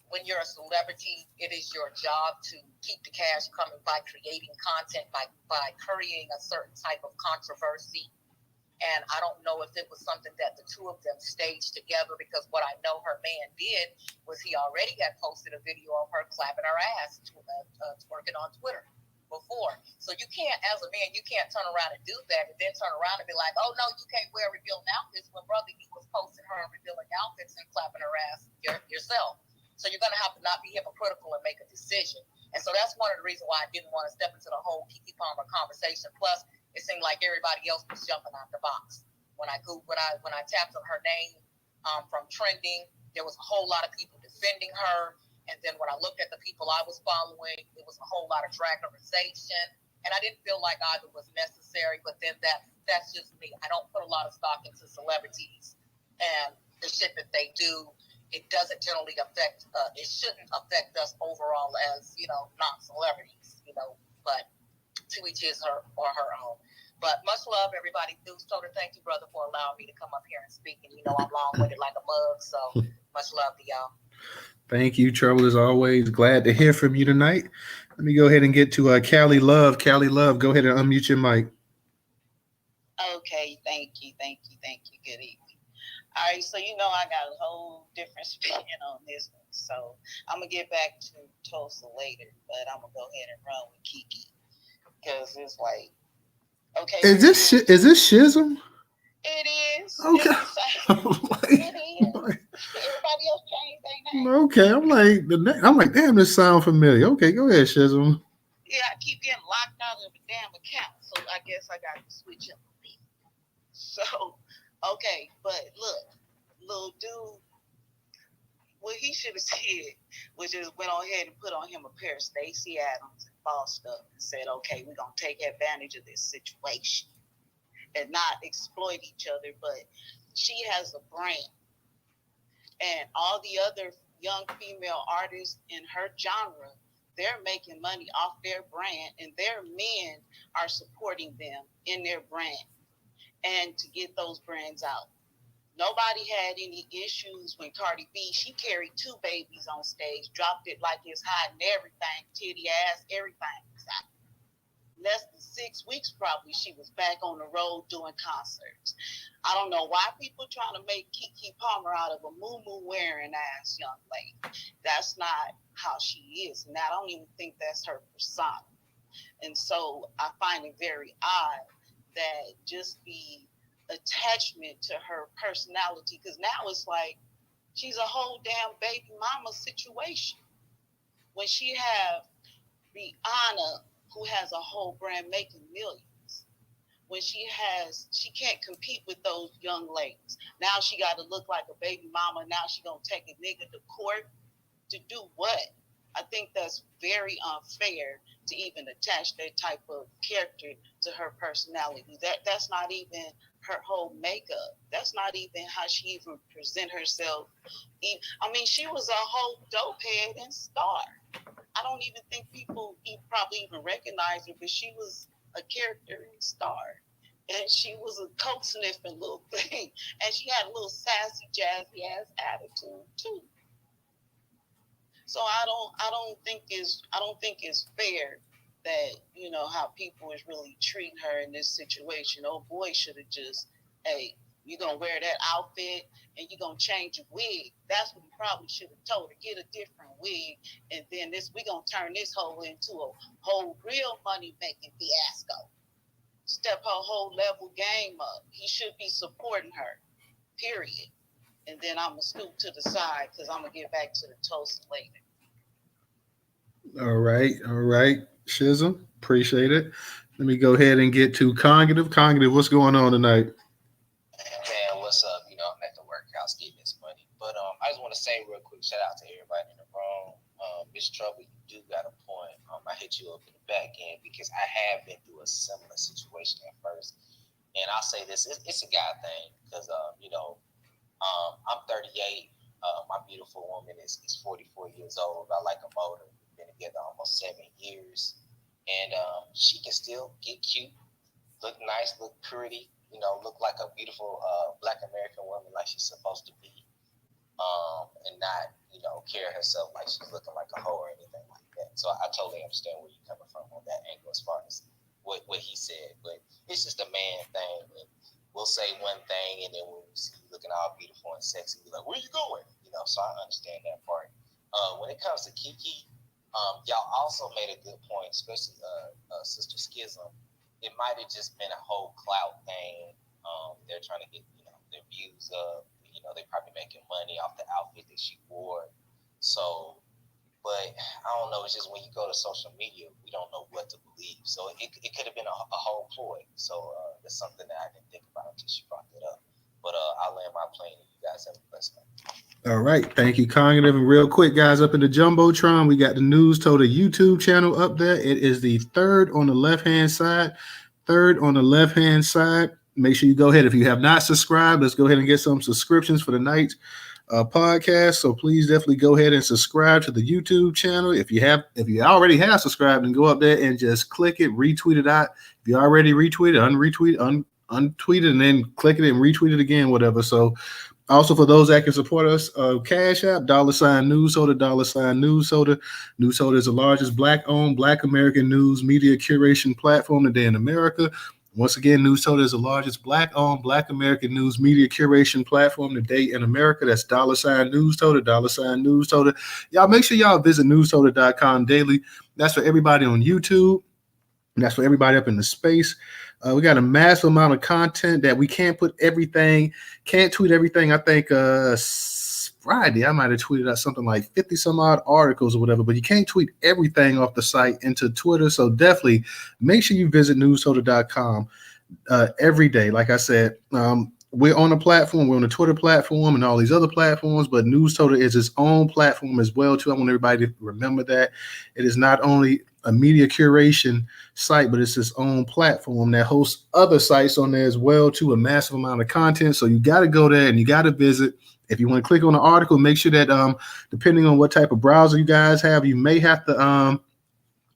when you're a celebrity, it is your job to keep the cash coming by creating content, by creating a certain type of controversy. And I don't know if it was something that the two of them staged together, because what I know her man did was he already had posted a video of her clapping her ass, twerking on Twitter before. So you can't, as a man, you can't turn around and do that and then turn around and be like, oh no, you can't wear revealing outfits, when brother, you was posting her revealing outfits and clapping her ass yourself. So you're going to have to not be hypocritical and make a decision. And so that's one of the reasons why I didn't want to step into the whole Keke Palmer conversation. Plus, it seemed like everybody else was jumping out the box. When I tapped on her name from trending, there was a whole lot of people defending her. And then when I looked at the people I was following, it was a whole lot of dragorization. And I didn't feel like either was necessary. But then that's just me. I don't put a lot of stock into celebrities and the shit that they do. It doesn't generally affect, it shouldn't affect us overall as, non-celebrities, but to each his or her own. But much love, everybody. Newstoter, thank you, brother, for allowing me to come up here and speak. And I'm long-winded like a mug, so much love to y'all. Thank you, Trouble, as always. Glad to hear from you tonight. Let me go ahead and get to Callie Love. Callie Love, go ahead and unmute your mic. Okay, thank you. Good evening. All right, so I got a whole different spin on this one. So I'm going to get back to Tulsa later, but I'm going to go ahead and run with Keke. Because it's like, okay. Is this Schism? It is. Okay. It is. Everybody else changed their name. Okay, I'm like, damn, this sound familiar. Okay, go ahead, Schism. Yeah, I keep getting locked out of a damn account, so I guess I got to switch up a bit. So, okay, but look, little dude, what he should have said was just went on ahead and put on him a pair of Stacey Adams and bossed up and said, okay, we're going to take advantage of this situation and not exploit each other, but she has a brand. And all the other young female artists in her genre, they're making money off their brand, and their men are supporting them in their brand and to get those brands out. Nobody had any issues when Cardi B, she carried 2 babies on stage, dropped it like it's hot and everything, titty ass, everything was out. Less than 6 weeks, probably, she was back on the road doing concerts. I don't know why people trying to make Keke Palmer out of a moo-moo wearing ass young lady. That's not how she is, and I don't even think that's her persona. And so I find it very odd that just the attachment to her personality, because now it's like she's a whole damn baby mama situation. When she have Rihanna, who has a whole brand making millions, when she can't compete with those young ladies. Now she got to look like a baby mama. Now she gonna take a nigga to court to do what? I think that's very unfair to even attach that type of character to her personality. That's not even her whole makeup. That's not even how she even present herself. I mean, she was a whole dope head and star. I don't even think people probably even recognize her, but she was a character and star. And she was a coke sniffing little thing. And she had a little sassy, jazzy ass attitude too. So I don't think it's fair that, how people is really treating her in this situation. Oh boy, should have just, hey, you're gonna wear that outfit and you're gonna change your wig. That's what he probably should have told her. Get a different wig, and then we're gonna turn this whole into a whole real money making fiasco. Step her whole level game up. He should be supporting her. Period. And then I'm gonna scoot to the side because I'm gonna get back to the toast later. All right, Schism. Appreciate it. Let me go ahead and get to Cognitive. Cognitive, what's going on tonight? Man, what's up? I'm at the workhouse getting this money. But I just want to say real quick, shout out to everybody in the room. Miss Trouble, you do got a point. I hit you up in the back end because I have been through a similar situation at first. And I'll say this, it's a guy thing because, I'm 38. My beautiful woman is 44 years old. I like her motor. We've been together almost 7 years. And she can still get cute, look nice, look pretty, look like a beautiful Black American woman like she's supposed to be. And not carry herself like she's looking like a hoe or anything like that. So I totally understand where you're coming from on that angle as far as what he said. But it's just a man thing. And we'll say one thing, and then when we see you looking all beautiful and sexy, we're like, where you going? So I understand that part. When it comes to Keke, y'all also made a good point, especially Sister Schism. It might have just been a whole clout thing. They're trying to get, their views up. They're probably making money off the outfit that she wore. So, but I don't know. It's just when you go to social media, we don't know what to believe. So it could have been a whole ploy. So that's something that I didn't think about until she brought that up. But I'll land my plane, and you guys have a blessed night. All right. Thank you, Cognitive. And real quick, guys, up in the Jumbotron, we got the Newstoter YouTube channel up there. It is the third on the left-hand side. Make sure you go ahead. If you have not subscribed, let's go ahead and get some subscriptions for the night's podcast. So please definitely go ahead and subscribe to the YouTube channel. If you already have subscribed, and go up there and just click it, retweet it out. If you already retweeted, untweet it, and then click it and retweet it again, whatever. So also for those that can support us, Cash App, $Newstoter, $Newstoter. Newstoter is the largest Black-owned, Black American news media curation platform today in America. Once again, Newstoter is the largest Black-owned, Black American news media curation platform today in America. That's $Newstoter, $Newstoter. Y'all make sure y'all visit Newstoter.com daily. That's for everybody on YouTube. That's for everybody up in the space. We got a massive amount of content that we can't tweet everything. I think Friday I might have tweeted out something like 50 some odd articles or whatever, but you can't tweet everything off the site into Twitter. So definitely make sure you visit Newstoter.com every day. Like I said, we're on a platform. We're on the Twitter platform and all these other platforms, but Newstoter is its own platform as well, too. I want everybody to remember that. It is not only a media curation site, but it's its own platform that hosts other sites on there as well, too, a massive amount of content. So you got to go there and you got to visit. If you want to click on the article, make sure that depending on what type of browser you guys have, you may have to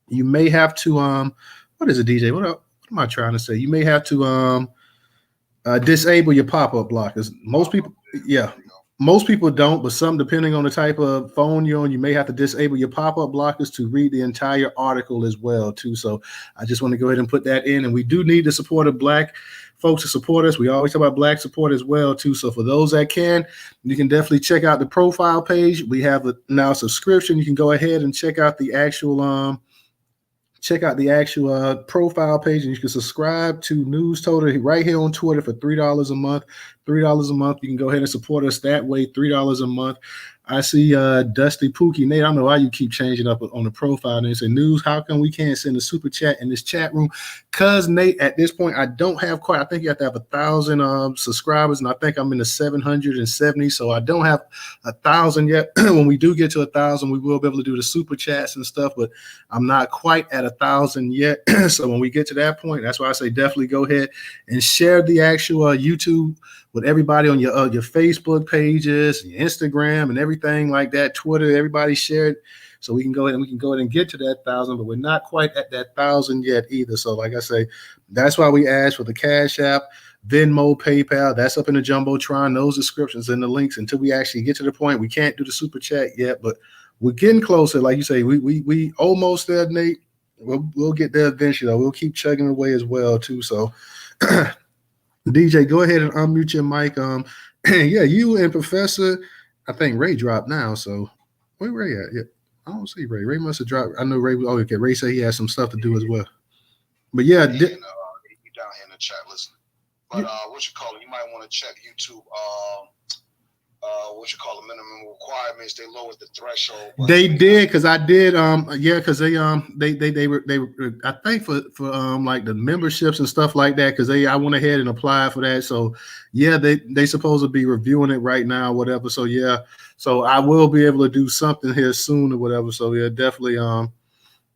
what is it, DJ? What am I trying to say? You may have to disable your pop-up blockers. Most people don't, but some, depending on the type of phone you're on, you may have to disable your pop-up blockers to read the entire article as well, too. So I just want to go ahead and put that in. And we do need the support of Black folks to support us. We always talk about Black support as well, too. So for those that can, you can definitely check out the profile page. We have now a subscription. You can go ahead and check out the actual profile page, and you can subscribe to Newstoter right here on Twitter for $3 a month. $3 a month. You can go ahead and support us that way. $3 a month. I see Dusty Pookie Nate. I don't know why you keep changing up on the profile. And they say, News, how come we can't send a super chat in this chat room? Because Nate, at this point, I don't have quite. I think you have to have 1,000 subscribers, and I think I'm in the 770. So I don't have 1,000 yet. When we do get to 1,000, we will be able to do the super chats and stuff. But I'm not quite at 1,000 yet. So when we get to that point, that's why I say definitely go ahead and share the actual YouTube with everybody on your Facebook pages, your Instagram, and everything like that. Twitter, everybody share it, so we can go ahead and get to that 1,000. But we're not quite at that 1,000 yet either. So, like I say, that's why we asked for the Cash App, Venmo, PayPal. That's up in the Jumbotron. Those descriptions and the links. Until we actually get to the point, we can't do the super chat yet, but we're getting closer. Like you say, we almost there, Nate. We'll get there eventually. Though. We'll keep chugging away as well too. So. DJ, go ahead and unmute your mic. Yeah, you and Professor, I think Ray dropped now. So where Ray at? Yeah, I don't see Ray. Ray must have dropped. I know Ray. Oh, okay. Ray said he has some stuff to do as well. But yeah, he down here in the chat listening. But what you call it? You might want to check YouTube. What you call the minimum requirements? They lowered the threshold. They did, because I did. Because they were. I think for like the memberships and stuff like that. Because I went ahead and applied for that. So yeah, they supposed to be reviewing it right now, whatever. So yeah, so I will be able to do something here soon or whatever. So yeah, definitely.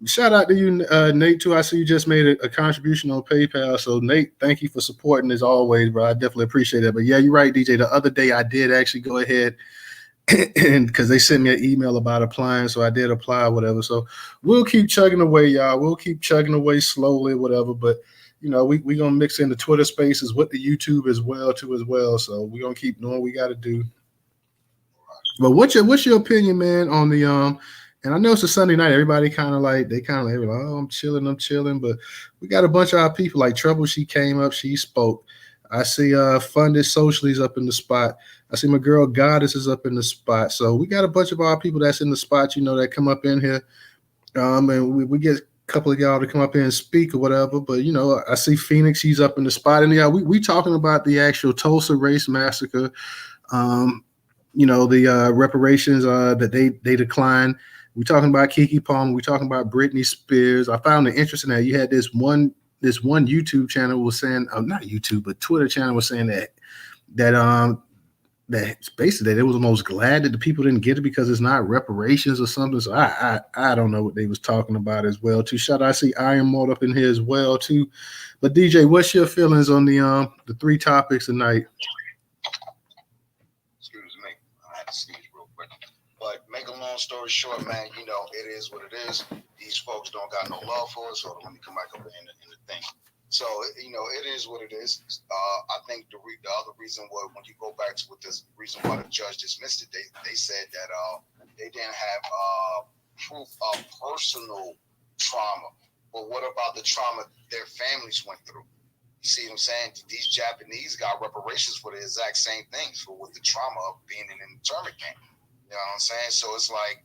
Shout out to you, Nate, too. I see you just made a contribution on PayPal. So, Nate, thank you for supporting as always, bro. I definitely appreciate it. But, yeah, you're right, DJ. The other day I did actually go ahead and because they sent me an email about applying. So I did apply or whatever. So we'll keep chugging away, y'all. We'll keep chugging away slowly, whatever. But, you know, we're going to mix in the Twitter spaces with the YouTube as well, too, as well. So we're going to keep doing what we got to do. But what's your opinion, man, on the and I know it's a Sunday night. Everybody kind of like oh, I'm chilling. But we got a bunch of our people like Trouble. She came up, she spoke. I see Funded Socially's up in the spot. I see my girl Goddess is up in the spot. So we got a bunch of our people that's in the spot, that come up in here. And we get a couple of y'all to come up here and speak or whatever. But I see Phoenix, he's up in the spot. And yeah, we talking about the actual Tulsa race massacre. The reparations that they declined. We talking about Keke Palmer. We talking about Britney Spears. I found it interesting that you had this one YouTube channel was saying, not YouTube, but Twitter channel was saying that basically they was most glad that the people didn't get it because it's not reparations or something. So I don't know what they was talking about as well too. Shout out, I see Iron Mode up in here as well too. But DJ, what's your feelings on the three topics tonight? Excuse me, I had to sneeze real quick. But make a long story short, man, it is what it is. These folks don't got no love for us, so let me come back up in the thing. So, it is what it is. I think the other reason was when you go back to what this reason why the judge dismissed it, they said that they didn't have proof of personal trauma. But what about the trauma their families went through? You see what I'm saying? These Japanese got reparations for the exact same things with the trauma of being in an internment camp. You know what I'm saying? So it's like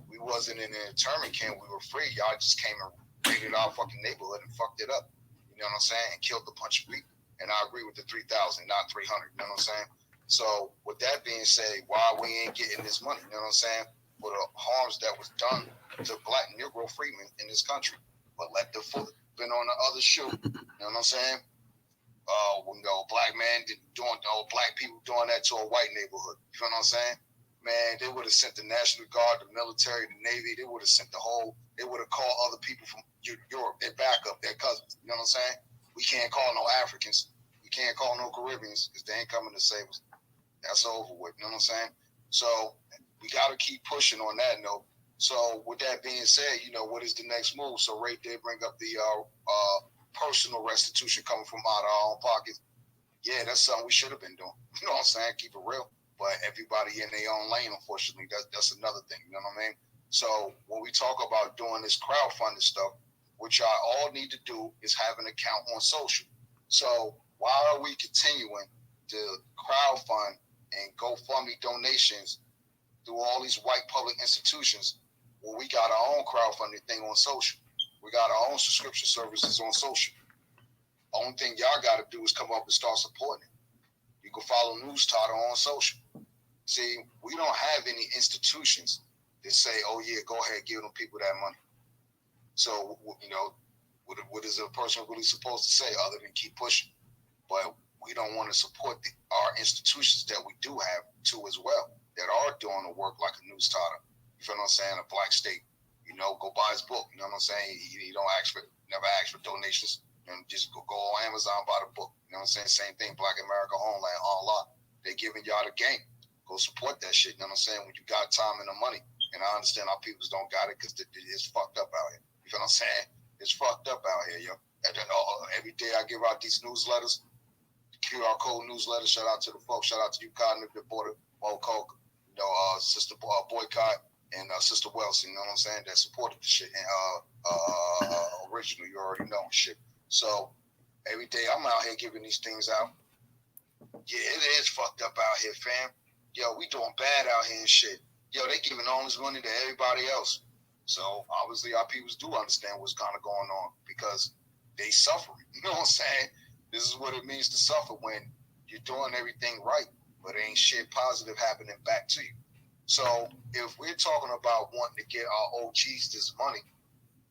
we wasn't in an internment camp. We were free. Y'all just came and raided our fucking neighborhood and fucked it up. You know what I'm saying? And killed a bunch of people. And I agree with the 3,000, not 300. You know what I'm saying? So with that being said, why we ain't getting this money? You know what I'm saying? For the harms that was done to black Negro freemen in this country. But let the foot been on the other shoe. You know what I'm saying? Black man black people doing that to a white neighborhood. You know what I'm saying? Man, they would have sent the National Guard, the military, the Navy. They would have sent they would have called other people from Europe, their backup, their cousins. You know what I'm saying? We can't call no Africans. We can't call no Caribbeans because they ain't coming to save us. That's over with. You know what I'm saying? So we got to keep pushing on that note. So with that being said, what is the next move? So Ray did bring up the personal restitution coming from out of our own pockets. Yeah, that's something we should have been doing. You know what I'm saying? Keep it real. But everybody in their own lane, unfortunately, that's another thing. You know what I mean? So when we talk about doing this crowdfunding stuff, what y'all all need to do is have an account on social. So why are we continuing to crowdfund and GoFundMe donations through all these white public institutions? Well, we got our own crowdfunding thing on social. We got our own subscription services on social. Only thing y'all got to do is come up and start supporting it. You can follow Newstoter on social. See, we don't have any institutions that say, oh, yeah, go ahead, give them people that money. So, what is a person really supposed to say other than keep pushing? But we don't want to support our institutions that we do have, too, as well, that are doing the work like a Newstoter. You feel what I'm saying? A Black State. Go buy his book. You know what I'm saying? He don't never ask for donations. Just go on Amazon, buy the book. You know what I'm saying? Same thing, Black America Homeland, Allah. They giving y'all the game. Go support that shit. You know what I'm saying? When you got time and the money. And I understand our people don't got it because it's fucked up out here. You feel what I'm saying? It's fucked up out here, yo. Every day I give out these newsletters, the QR code newsletter. Shout out to the folks. Shout out to you, Cotton, the border, Mo Coke, Sister Boycott, and Sister Wilson. You know what I'm saying? That supported the shit. And originally, you already know shit. So every day I'm out here giving these things out. Yeah, it is fucked up out here, fam. Yo, we doing bad out here and shit. Yo, they giving all this money to everybody else. So obviously our people do understand what's kind of going on because they suffering. You know what I'm saying? This is what it means to suffer when you're doing everything right, but ain't shit positive happening back to you. So if we're talking about wanting to get our OGs this money,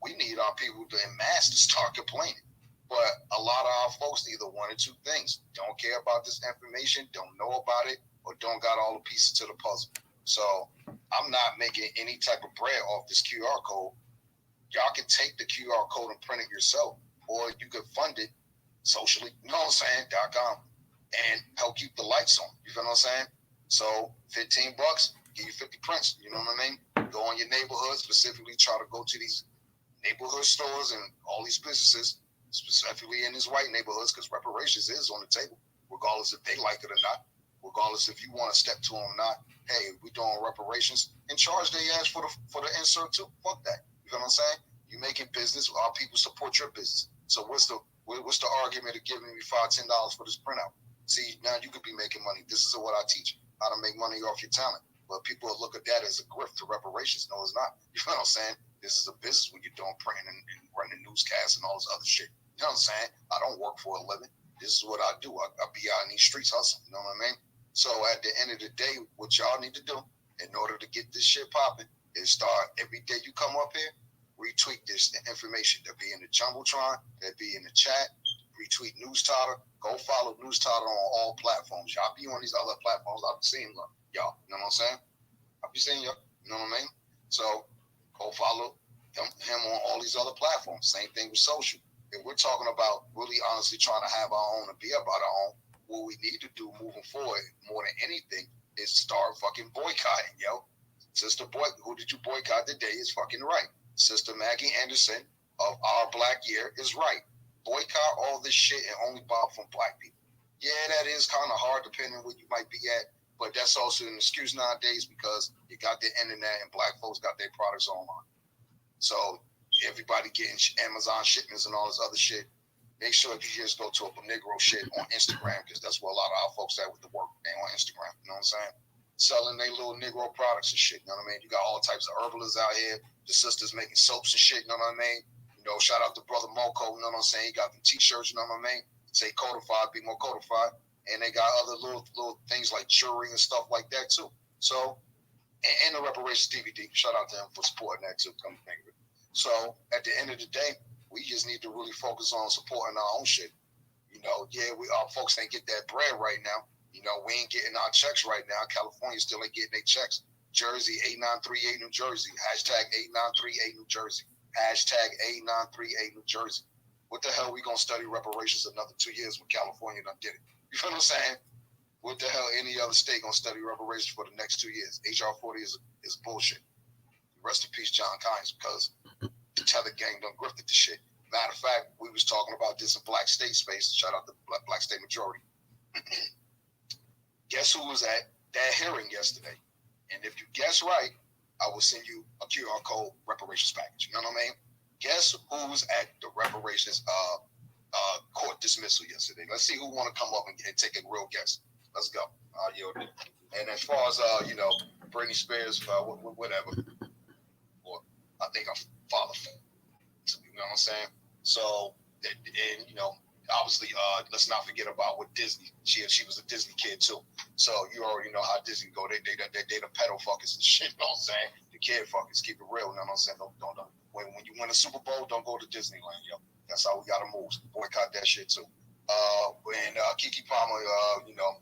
we need our people to en masse to start complaining. But a lot of our folks, either one or two things, don't care about this information, don't know about it, or don't got all the pieces to the puzzle. So I'm not making any type of bread off this QR code. Y'all can take the QR code and print it yourself, or you can fund it socially, you know what I'm saying, .com, and help keep the lights on. You feel what I'm saying? So $15, give you 50 prints, you know what I mean? Go in your neighborhood, specifically try to go to these neighborhood stores and all these businesses, specifically in these white neighborhoods, because reparations is on the table, regardless if they like it or not. regardless if you want to step to them or not. Hey, we doing reparations and charge their ass for the insert too. Fuck that. You know what I'm saying? You making business, our people support your business. So what's the argument of giving me $5-10 for this printout? See, now you could be making money. This is what I teach, how to make money off your talent. But people will look at that as a grift to reparations. No, it's not. You know what I'm saying? This is a business when you're doing printing and running newscasts and all this other shit. You know what I'm saying? I don't work for a living. This is what I do. I be out in these streets hustling. You know what I mean? So at the end of the day, what y'all need to do in order to get this shit popping is start every day you come up here, retweet this information. That'll be in the Jumbotron, that'll be in the chat, retweet Newstoter. Go follow Newstoter on all platforms. Y'all be on these other platforms. I've seen y'all. You know what I'm saying? I've been seeing y'all. You know what I mean? So go follow him on all these other platforms. Same thing with social. If we're talking about really honestly trying to have our own and be about our own, what we need to do moving forward more than anything is start fucking boycotting, yo. Sister who did you boycott today is fucking right. Sister Maggie Anderson of Our Black Year is right. Boycott all this shit and only buy from black people. Yeah, that is kind of hard depending on where you might be at, but that's also an excuse nowadays because you got the internet and black folks got their products online. So everybody getting Amazon shipments and all this other shit. Make sure you just go to a Negro shit on Instagram because that's where a lot of our folks at with the work. They on Instagram, you know what I'm saying? Selling their little Negro products and shit, you know what I mean? You got all types of herbalists out here. The sisters making soaps and shit, you know what I mean? You know, shout out to Brother Moko, you know what I'm saying? He got them t-shirts, you know what I mean? Say codified, be more codified. And they got other little things like jewelry and stuff like that too. So, and the reparations DVD. Shout out to him for supporting that too. Come think of it. So at the end of the day, we just need to really focus on supporting our own shit. You know, yeah, our folks ain't get that bread right now. You know, we ain't getting our checks right now. California still ain't getting their checks. Jersey, 8938 New Jersey. Hashtag 8938 New Jersey. Hashtag 8938 New Jersey. What the hell we gonna study reparations another 2 years when California done did it? You feel what I'm saying? What the hell any other state gonna study reparations for the next 2 years? HR 40 is bullshit. Rest in peace, John Kynes, because the Tether gang done grifted the shit. Matter of fact, we was talking about this in Black State Space. Shout out to Black State Majority. Guess who was at that hearing yesterday? And if you guess right, I will send you a QR code reparations package. You know what I mean? Guess who was at the reparations court dismissal yesterday? Let's see who want to come up and take a real guess. Let's go. And as far as you know, Britney Spears, whatever. Or I think I'm father. You know what I'm saying? So, and you know, obviously, let's not forget about what Disney. She was a Disney kid too. So you already know how Disney go. They the pedo fuckers and shit. You know what I'm saying? The kid fuckers. Keep it real. You know what I'm saying? Don't. When you win a Super Bowl, don't go to Disneyland, yo. That's how we gotta move. Boycott that shit too. And Keke Palmer, you know,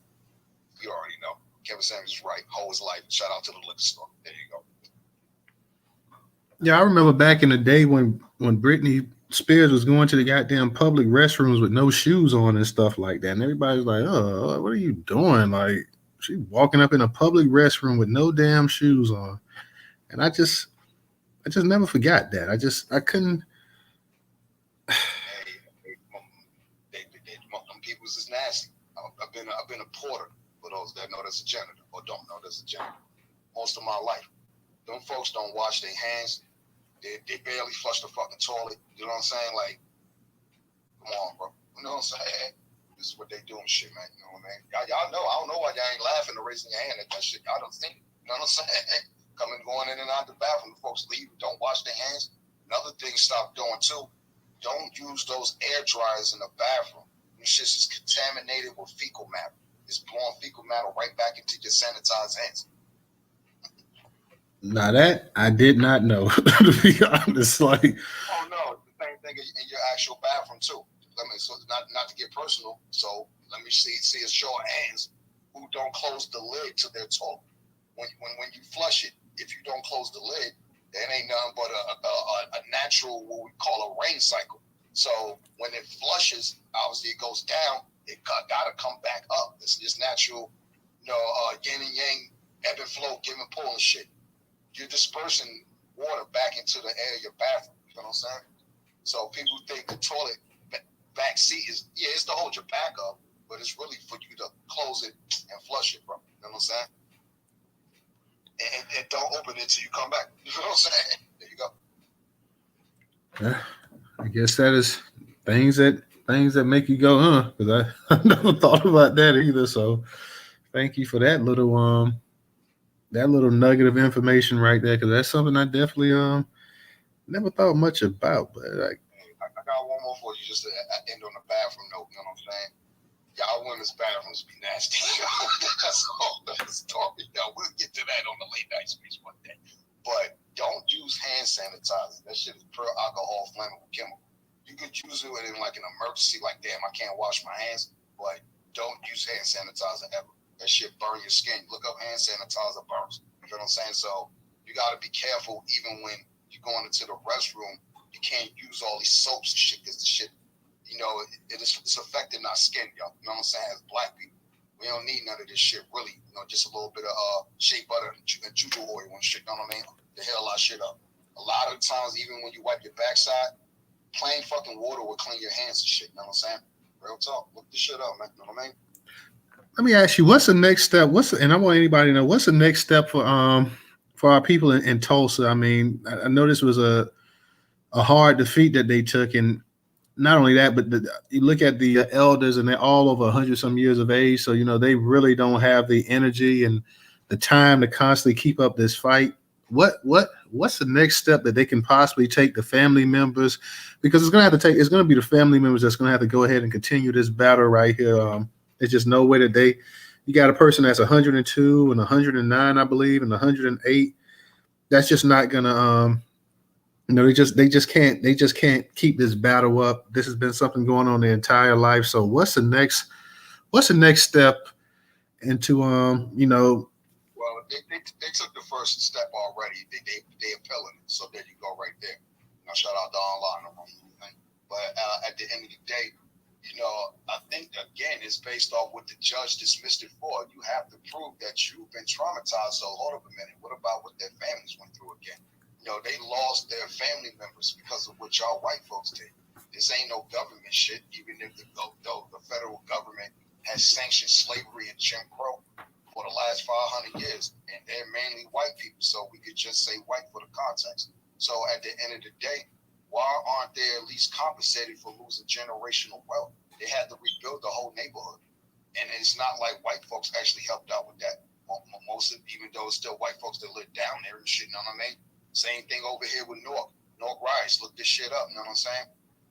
you already know. Kevin Samuels is right. Whole his life. Shout out to the liquor store. There you go. Yeah, I remember back in the day when Britney Spears was going to the goddamn public restrooms with no shoes on and stuff like that. And everybody's like, oh, what are you doing? Like, she walking up in a public restroom with no damn shoes on. And I just never forgot that. I couldn't. Them people's is nasty. I've been a porter for those that know that's a janitor or don't know that's a janitor. Most of my life. Them folks don't wash their hands. They barely flush the fucking toilet. You know what I'm saying? Like, come on, bro. You know what I'm saying? This is what they doing shit, man. You know what I mean? Y'all know. I don't know why y'all ain't laughing or raising your hand at that shit. Y'all don't think. You know what I'm saying? Going in and out the bathroom. Folks leave. Don't wash their hands. Another thing stop doing too. Don't use those air dryers in the bathroom. This shit is contaminated with fecal matter. It's blowing fecal matter right back into your sanitized hands. Now that I did not know, to be honest. Like, oh no, the same thing in your actual bathroom too. I mean, so not to get personal. So let me see a show of hands who don't close the lid to their toilet. When you flush it, if you don't close the lid, that ain't nothing but a natural what we call a rain cycle. So when it flushes, obviously it goes down. It gotta come back up. It's just natural, you know, yin and yang, ebb and flow, give and pull and shit. You're dispersing water back into the air of your bathroom. You know what I'm saying? So people think the toilet back seat is, it's to hold your back up, but it's really for you to close it and flush it. I guess that is things that make you go, because I never thought about that either. So thank you for that little nugget of information right there, because that's something I definitely never thought much about. But like, I got one more for you, just to end on a bathroom note. You know what I'm saying? Y'all women's bathrooms be nasty. That's all the story. Y'all, we'll get to that on the late night speech one day. But don't use hand sanitizer. That shit is pure alcohol, flammable chemical. You could use it in like an emergency, like damn, I can't wash my hands. But don't use hand sanitizer ever. That shit burn your skin. Look up hand sanitizer burns. You know what I'm saying? So you gotta be careful even when you're going into the restroom. You can't use all these soaps and shit because the shit, it's affecting our skin, yo. You know what I'm saying? As black people, we don't need none of this shit, really. Just a little bit of shea butter and juju oil and shit, you know what I mean? To heal our shit up. A lot of times, even when you wipe your backside, plain fucking water will clean your hands and shit, you know what I'm saying? Real talk. Look this shit up, man. You know what I mean? let me ask you, what's the next step? And I want anybody to know, what's the next step for our people in Tulsa? I mean, I know this was a hard defeat that they took, and not only that, but you look at the elders, and they're all over 100 some years of age. So they really don't have the energy and the time to constantly keep up this fight. What's the next step that they can possibly take? The family members, because it's going to be the family members that's going to have to go ahead and continue this battle right here. There's just no way that you got a person that's 102 and 109, I believe, and 108. That's just not gonna they just can't keep this battle up. This has been something going on their entire life. So what's the next step into Well, they took the first step already. They appealing it. So there you go, right there. Shout out to online. But at the end of the day, I think again it's based off what the judge dismissed it for. You have to prove that you've been traumatized. So hold up a minute. What about what their families went through again? They lost their family members because of what y'all white folks did. This ain't no government shit. Even if the federal government has sanctioned slavery and Jim Crow for the last 500 years, and they're mainly white people, so we could just say white for the context. So at the end of the day, why aren't they at least compensated for losing generational wealth? They had to rebuild the whole neighborhood, and it's not like white folks actually helped out with that. Most of, even though it's still white folks that live down there and shit, you know what I mean? Same thing over here with North Rise. Look this shit up, you know what I'm saying?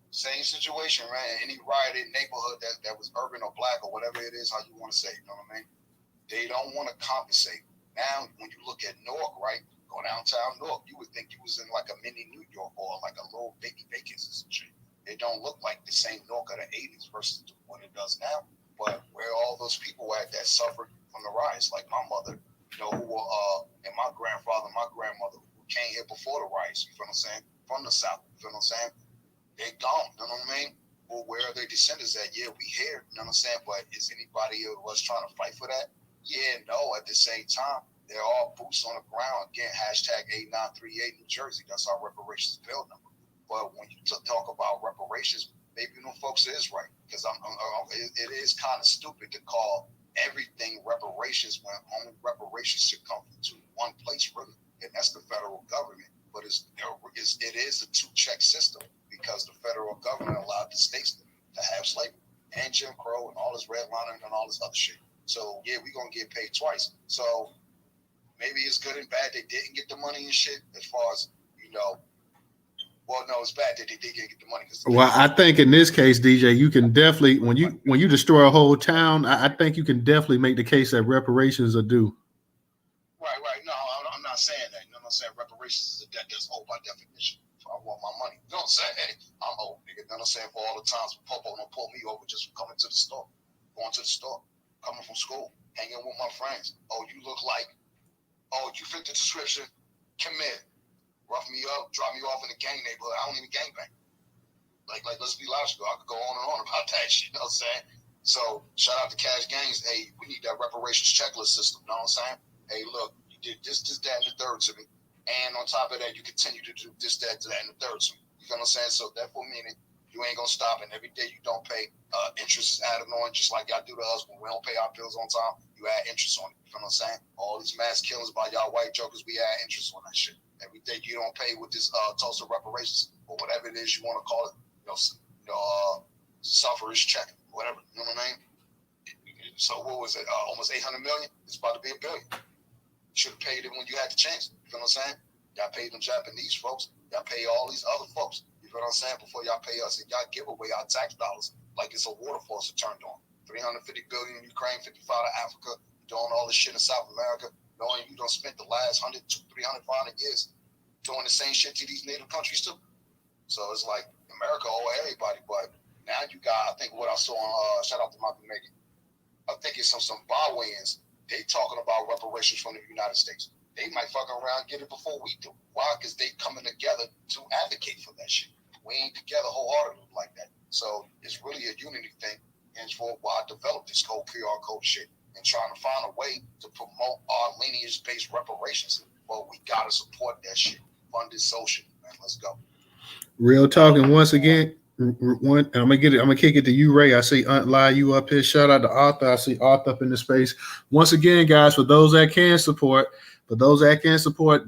Same situation, right? Any rioted neighborhood that was urban or black or whatever it is, how you want to say, you know what I mean? They don't want to compensate. Now, when you look at Newark, right? Go downtown Newark, you would think you was in like a mini New York or like a little baby Vegas or some shit. It don't look like the same Newark of the 80s versus what it does now. But where all those people at that suffered from the riots, like my mother, who were, and my grandfather, my grandmother, who came here before the riots, you feel what I'm saying? From the South, you feel what I'm saying? They gone, you know what I mean? Well, where are their descendants at? Yeah, we here, you know what I'm saying? But is anybody of us trying to fight for that? Yeah, no, at the same time, they're all boots on the ground. Again, hashtag 8938 New Jersey. That's our reparations bill number. But when you talk about reparations, maybe folks is right. Because it is kind of stupid to call everything reparations when only reparations should come to one place, really. And that's the federal government. But it is a two-check system because the federal government allowed the states to have slavery and Jim Crow and all this redlining and all this other shit. So, yeah, we're going to get paid twice. So, maybe it's good and bad they didn't get the money and shit as far as, well, no, it's bad that they did get the money. Well, I think in this case, DJ, you can definitely, when you destroy a whole town, I think you can definitely make the case that reparations are due. Right. No, I'm not saying that. You know what I'm saying? Reparations is a debt that's owed by definition. So I want my money. You know what I'm saying? Hey, I'm owed, nigga. You know what I'm saying? For all the times Popo don't pull me over just for coming to the store, going to the store, coming from school, hanging with my friends. Oh, you look like, you fit the description. Come in, rough me up, drop me off in the gang neighborhood. I don't even gangbang. Like, let's be logical. I could go on and on about that shit. You know what I'm saying? So, shout out to Cash Gangs. Hey, we need that reparations checklist system. You know what I'm saying? Hey, look, you did this, that, and the third to me. And on top of that, you continue to do this, that, and the third to me. You know what I'm saying? So, therefore, meaning you ain't going to stop. And every day you don't pay, interest is added on, just like y'all do to us when we don't pay our bills on time. You add interest on it. You know what I'm saying? All these mass killings by y'all white jokers, we add interest on that shit. Every day you don't pay with this Tulsa reparations or whatever it is you want to call it, sufferers check, whatever, you know what I mean? So what was it? Almost 800 million. It's about to be $1 billion. You should have paid it when you had the chance. You know what I'm saying? Y'all paid them Japanese folks. Y'all pay all these other folks. You know what I'm saying? Before y'all pay us, and y'all give away our tax dollars like it's a waterfall that turned on. 350 billion in Ukraine, 55 to Africa, doing all this shit in South America, knowing you don't spend the last 100, 200, 300, 400 years doing the same shit to these native countries too. So it's like America owe everybody, but now you got, I think what I saw on, shout out to Malcolm Nagin, I think it's some Zimbabweans, they talking about reparations from the United States. They might fuck around get it before we do. Why? Because they coming together to advocate for that shit. We ain't together wholeheartedly like that. So it's really a unity thing. And it's for why I developed this whole QR code shit and trying to find a way to promote our lineage-based reparations. Well, we got to support that shit. Fund it socially, man. Let's go. Real talking once again. I'm gonna kick it to you, Ray. I see Aunt Lie, you up here. Shout out to Arthur. I see Arthur up in the space. Once again, guys, for those that can support, $, Newstoter,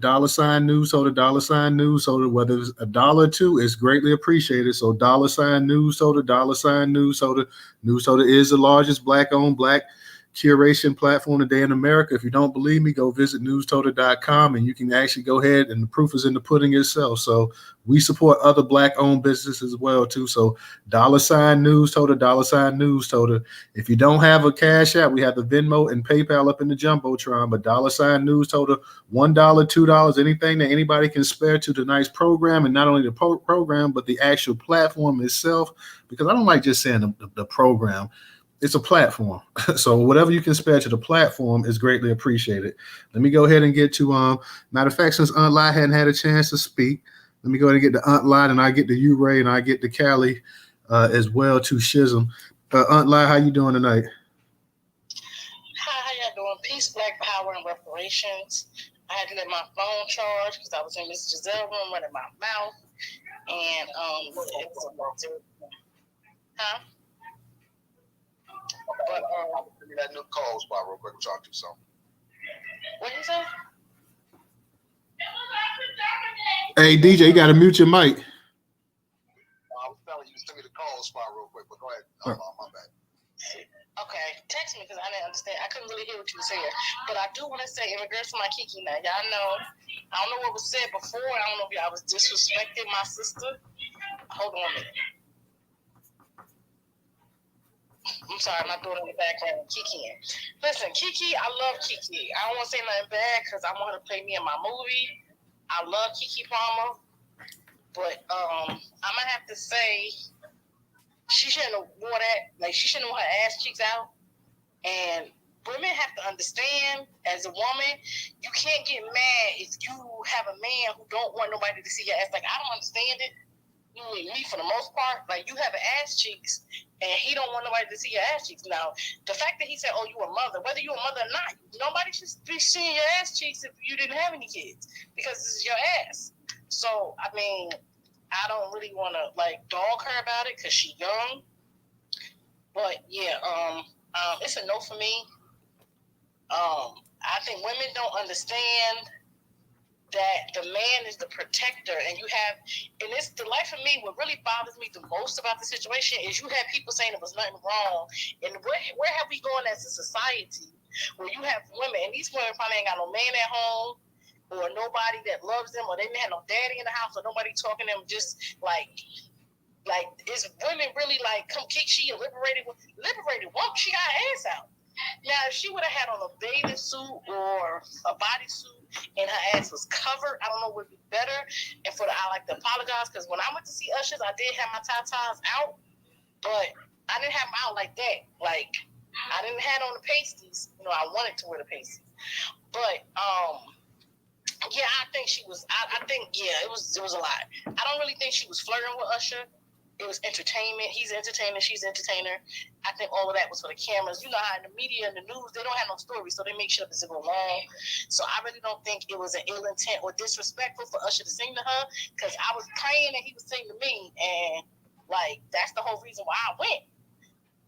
Newstoter, whether it's $1 or $2, it's greatly appreciated. So $, Newstoter, Newstoter. Newstoter is the largest black-owned black curation platform today in America. If you don't believe me, go visit newstoter.com and you can actually go ahead, and the proof is in the pudding itself. So we support other black-owned businesses as well too. So $Newstoter, Newstoter. If you don't have a Cash App, we have the Venmo and PayPal up in the Jumbotron, but $Newstoter, $1, $2, anything that anybody can spare to tonight's program, and not only the program, but the actual platform itself, because I don't like just saying the program. It's a platform. So whatever you can spare to the platform is greatly appreciated. Let me go ahead and get to, matter of fact, since Aunt Lai hadn't had a chance to speak, let me go ahead and get to Aunt Lai, and I get to you, Ray, and I get to Callie as well, to Shizm. Aunt Lai, how you doing tonight? Hi, how y'all doing? Peace, Black Power, and reparations. I had to let my phone charge because I was in Miss Giselle room running my mouth. And, it was huh? But give me that new call spot real quick. We'll talk to you something. What did you say? Hey, DJ, you got to mute your mic. I was telling you to send me the call spot real quick, but go ahead. My bad. Okay, text me because I didn't understand. I couldn't really hear what you were saying. But I do want to say, in regards to my Keke now, y'all know, I don't know what was said before. I don't know if y'all was disrespecting my sister. Hold on a minute. I'm sorry, my daughter in the background, Keke. Listen, Keke, I love Keke. I don't want to say nothing bad because I want her to play me in my movie. I love Keke Palmer. But I'm going to have to say, she shouldn't have wore that. Like, she shouldn't have her ass cheeks out. And women have to understand, as a woman, you can't get mad if you have a man who don't want nobody to see your ass. Like, I don't understand it. Me, for the most part, like, you have ass cheeks, and he don't want nobody to see your ass cheeks. Now, the fact that he said, "Oh, you a mother," whether you a mother or not, nobody should be seeing your ass cheeks if you didn't have any kids, because this is your ass. So, I mean, I don't really want to like dog her about it because she's young. But yeah, it's a no for me. I think women don't understand that the man is the protector, and you have, and it's the life of me. What really bothers me the most about the situation is you have people saying there was nothing wrong, and where have we gone as a society where you have women, and these women probably ain't got no man at home, or nobody that loves them, or they didn't have no daddy in the house, or nobody talking to them, just like is women really like, come kick, she a liberated woman, she got her ass out. Now, if she would have had on a bathing suit or a bodysuit and her ass was covered, I don't know what would be better. And I like to apologize because when I went to see Ushers, I did have my tatas out, but I didn't have them out like that. Like, I didn't have on the pasties. You know, I wanted to wear the pasties, but yeah, I think she was. I think it was a lot. I don't really think she was flirting with Usher. It was entertainment. He's entertainer. She's entertainer. I think all of that was for the cameras. You know how in the media and the news, they don't have no story, so they make sure it's go long. So I really don't think it was an ill intent or disrespectful for Usher to sing to her, because I was praying that he would sing to me, and like that's the whole reason why I went.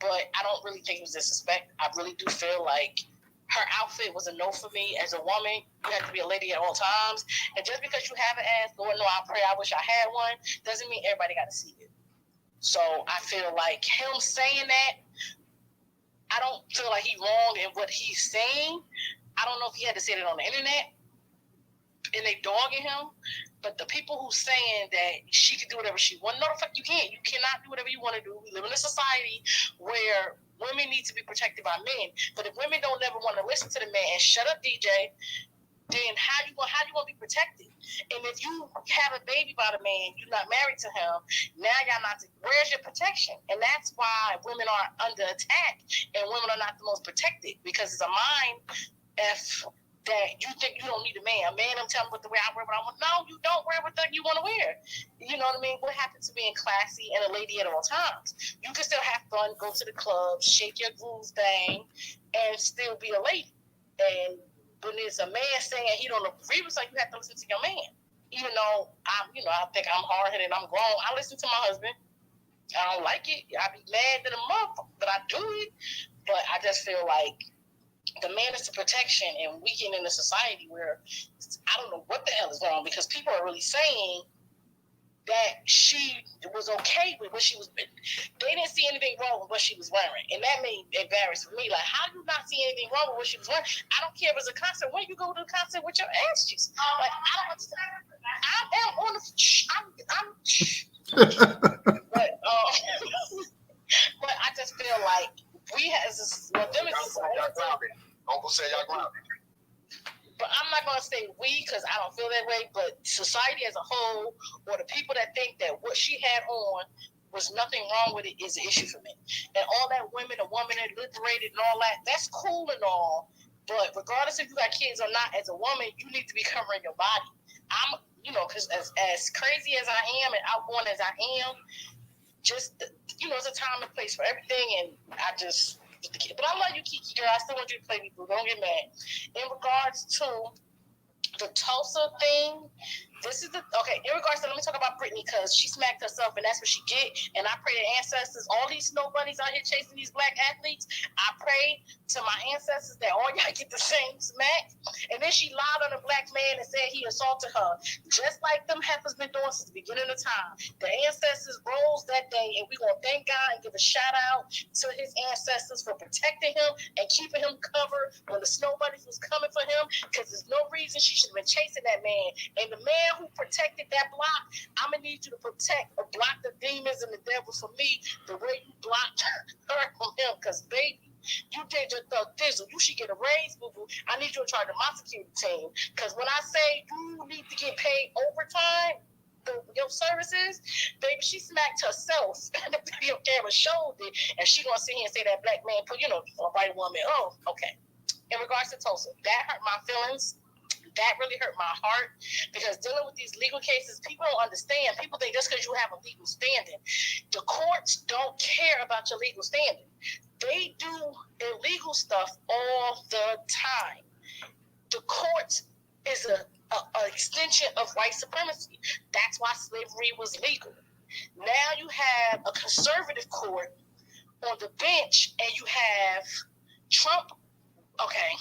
But I don't really think it was disrespect. I really do feel like her outfit was a no for me. As a woman, you have to be a lady at all times. And just because you have an ass, Lord, no, I pray I wish I had one, doesn't mean everybody got to see it. So I feel like him saying that, I don't feel like he's wrong in what he's saying. I don't know if he had to say it on the internet and they dogging him. But the people who saying that she can do whatever she wants, no, the fuck you can't. You cannot do whatever you want to do. We live in a society where women need to be protected by men. But if women don't ever want to listen to the man and shut up, DJ, then how you want to be protected? And if you have a baby by the man, you're not married to him, now y'all not, where's your protection? And that's why women are under attack and women are not the most protected, because it's a mind F that you think you don't need a man. A man, I'm telling you what the way I wear what I want. No, you don't wear what you want to wear. You know what I mean? What happens to being classy and a lady at all times? You can still have fun, go to the club, shake your groove thing, and still be a lady. And when there's a man saying he don't agree with something, you have to listen to your man. Even though I think I'm hard-headed, I'm grown, I listen to my husband. I don't like it. I be mad at a motherfucker, but I do it. But I just feel like the man is the protection, and we get in a society where I don't know what the hell is wrong, because people are really saying that she was okay with what she was. They didn't see anything wrong with what she was wearing, and that made it embarrassing for me. Like, how do you not see anything wrong with what she was wearing? I don't care if it's a concert. When you go to the concert with your ass cheeks, like, I don't understand. I am on the. But but I just feel like we as a them is Uncle say y'all grounded. But I'm not going to say we, because I don't feel that way, but society as a whole, or the people that think that what she had on was nothing wrong with it, is an issue for me. And all that women and woman and liberated and all that, that's cool and all, but regardless if you got kids or not, as a woman, you need to be covering your body. I'm, because as crazy as I am and outgoing as I am, just, it's a time and place for everything, and I just... But I love you, Keke, girl. I still want you to play me, boo. Don't get mad. In regards to the Tulsa thing, in regards to, let me talk about Britney, because she smacked herself, and that's what she get. And I pray to ancestors, all these snow bunnies out here chasing these black athletes, I pray to my ancestors that all y'all get the same smack. And then she lied on a black man and said he assaulted her, just like them heifers been doing since the beginning of time. The ancestors rose that day, and we're going to thank God and give a shout out to his ancestors for protecting him and keeping him covered when the snow bunnies was coming for him, because there's no reason she should have been chasing that man. And the man who protected that block, I'm going to need you to protect or block the demons and the devil for me the way you blocked her from him, because, baby, you did your thug thizzle. You should get a raise, boo-boo. I need you in charge of my security team, because when I say you need to get paid overtime, your services, baby, she smacked herself, and the video camera showed it, and she gonna sit here and say that black man put, a white woman. Oh, okay. In regards to Tulsa, that hurt my feelings. That really hurt my heart, because dealing with these legal cases, people don't understand. People think just because you have a legal standing, the courts don't care about your legal standing. They do illegal stuff all the time. The courts is a extension of white supremacy. That's why slavery was legal. Now you have a conservative court on the bench, and you have Trump. Okay.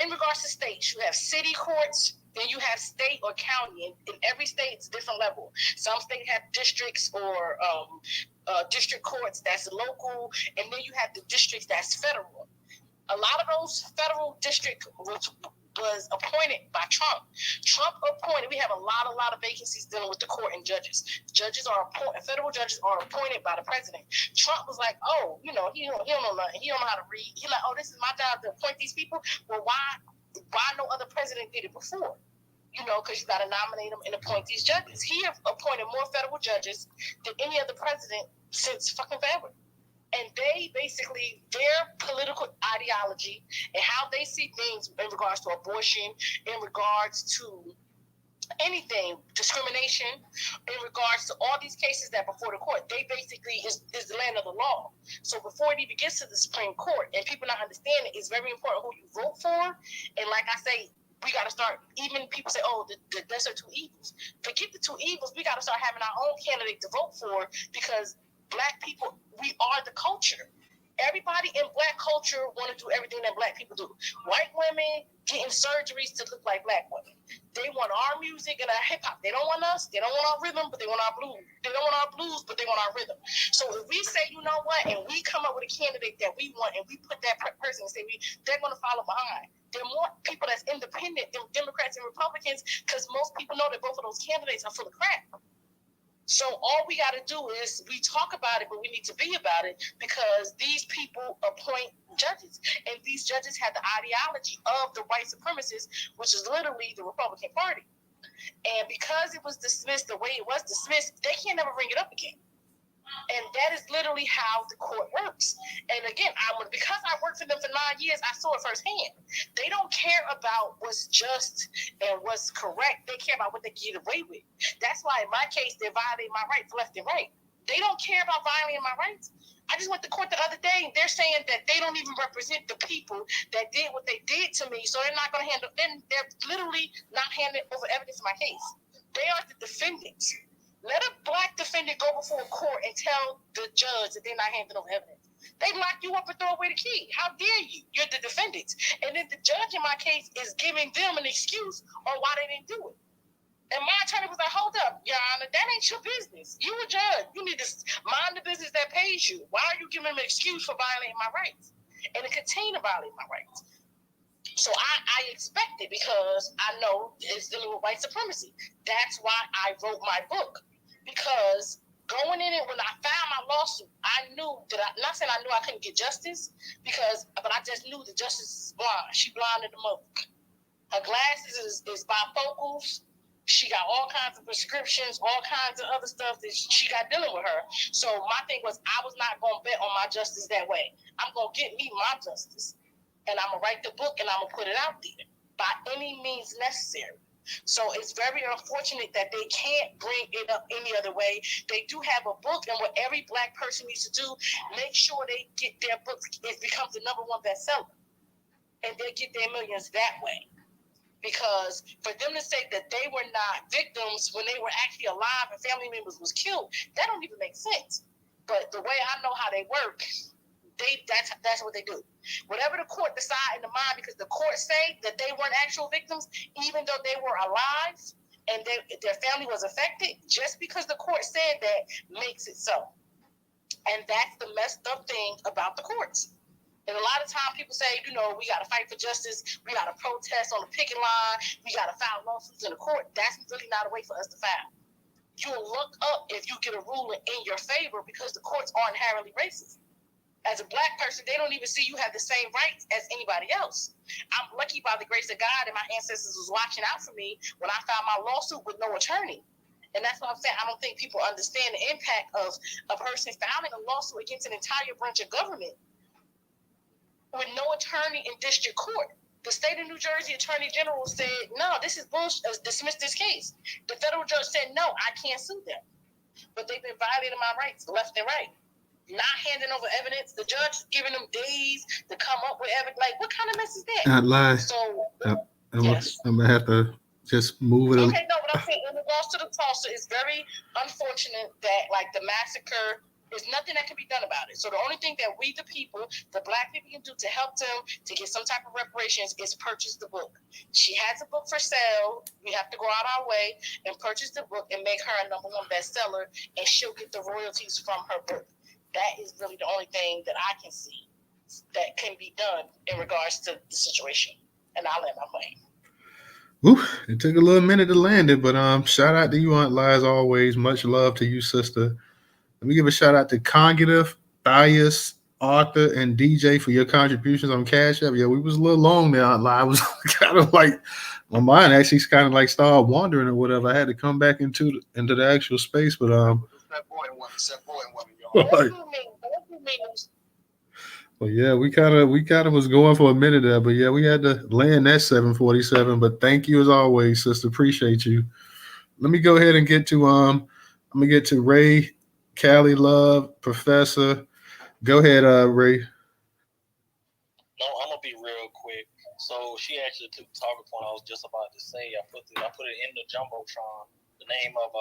In regards to states, you have city courts, then you have state or county. In every state, it's a different level. Some states have districts or district courts that's local, and then you have the districts that's federal. A lot of those federal districts was appointed by Trump. Trump appointed. We have a lot of vacancies dealing with the court and judges. Federal judges are appointed by the president. Trump was like, oh, he don't know nothing. He don't know how to read. He like, oh, this is my job to appoint these people. Well, why no other president did it before? Because you got to nominate them and appoint these judges. He have appointed more federal judges than any other president since fucking forever. And they basically, their political ideology and how they see things in regards to abortion, in regards to anything, discrimination, in regards to all these cases that before the court, they basically is the land of the law. So before it even gets to the Supreme Court, and people not understanding, it's very important who you vote for. And like I say, we got to start, even people say, oh, the lesser two evils. Forget the two evils. We got to start having our own candidate to vote for, because Black people, we are the culture. Everybody in black culture want to do everything that black people do. White women getting surgeries to look like black women. They want our music and our hip hop. They don't want us. They don't want our rhythm, but they want our blues. They don't want our blues, but they want our rhythm. So if we say, you know what, and we come up with a candidate that we want, and we put that person and say they're going to follow behind. There are more people that's independent than Democrats and Republicans, because most people know that both of those candidates are full of crap. So all we got to do is we talk about it, but we need to be about it, because these people appoint judges, and these judges have the ideology of the white supremacists, which is literally the Republican Party. And because it was dismissed the way it was dismissed, they can't never bring it up again. And that is literally how the court works. And again, because I worked for them for 9 years, I saw it firsthand. They don't care about what's just and what's correct. They care about what they get away with. That's why in my case, they're violating my rights left and right. They don't care about violating my rights. I just went to court the other day, and they're saying that they don't even represent the people that did what they did to me, so they're not going to handle. Then they're literally not handing over evidence in my case. They are the defendants. Let a black defendant go before a court and tell the judge that they're not handing over evidence. They lock you up and throw away the key. How dare you? You're the defendants. And then the judge in my case is giving them an excuse on why they didn't do it. And my attorney was like, hold up, Your Honor, that ain't your business. You a judge. You need to mind the business that pays you. Why are you giving them an excuse for violating my rights? And to continue to violate my rights. So I expect it, because I know it's dealing with white supremacy. That's why I wrote my book. Because going in it, when I found my lawsuit, I knew that not saying I knew I couldn't get justice, but I just knew the justice is blind. She blinded the mother. Her glasses is bifocals. She got all kinds of prescriptions, all kinds of other stuff that she got dealing with her. So my thing was, I was not going to bet on my justice that way. I'm going to get me my justice. And I'm going to write the book, and I'm going to put it out there by any means necessary. So it's very unfortunate that they can't bring it up any other way. They do have a book, and what every black person needs to do, make sure they get their book. It becomes the #1 bestseller, and they get their millions that way. Because for them to say that they were not victims when they were actually alive and family members was killed, that don't even make sense. But the way I know how they work, that's what they do. Whatever the court decide in the mind, because the court say that they weren't actual victims, even though they were alive and their family was affected, just because the court said that makes it so. And that's the messed up thing about the courts. And a lot of times people say, we got to fight for justice. We got to protest on the picket line. We got to file lawsuits in the court. That's really not a way for us to file. You'll look up if you get a ruling in your favor, because the courts are inherently racist. As a black person, they don't even see you have the same rights as anybody else. I'm lucky by the grace of God, and my ancestors was watching out for me when I filed my lawsuit with no attorney. And that's what I'm saying. I don't think people understand the impact of a person filing a lawsuit against an entire branch of government with no attorney in district court. The state of New Jersey Attorney General said, no, this is bullshit, dismiss this case. The federal judge said, no, I can't sue them. But they've been violating my rights left and right. Not handing over evidence. The judge giving them days to come up with evidence. Like, what kind of mess is that? Not lying. So, I'm gonna have to just move it. Okay, no, but I'm saying in regards to the Tulsa, it's very unfortunate that, like, the massacre, there's nothing that can be done about it. So the only thing that we, the people, the black people, can do to help them to get some type of reparations is purchase the book. She has a book for sale. We have to go out our way and purchase the book and make her a #1 bestseller, and she'll get the royalties from her book. That is really the only thing that I can see that can be done in regards to the situation. And I'll let my plane. Ooh, it took a little minute to land it, but shout out to you, Aunt Lai, as always. Much love to you, sister. Let me give a shout out to Cognitive, Thias, Arthur, and DJ for your contributions on Cash App. Yeah, we was a little long there, Aunt Lai. I was kind of like, my mind actually kind of like started wandering or whatever. I had to come back into the actual space, but That boy and woman, y'all. like, well, yeah, we kind of was going for a minute there, but yeah, we had to land that 747. But thank you as always, sister. Appreciate you. Let me go ahead and get to I'm gonna get to Ray, Callie Love, Professor. Go ahead, Ray. No, I'm gonna be real quick. So she actually took the talking point I was just about to say. I put it in the jumbotron. The name of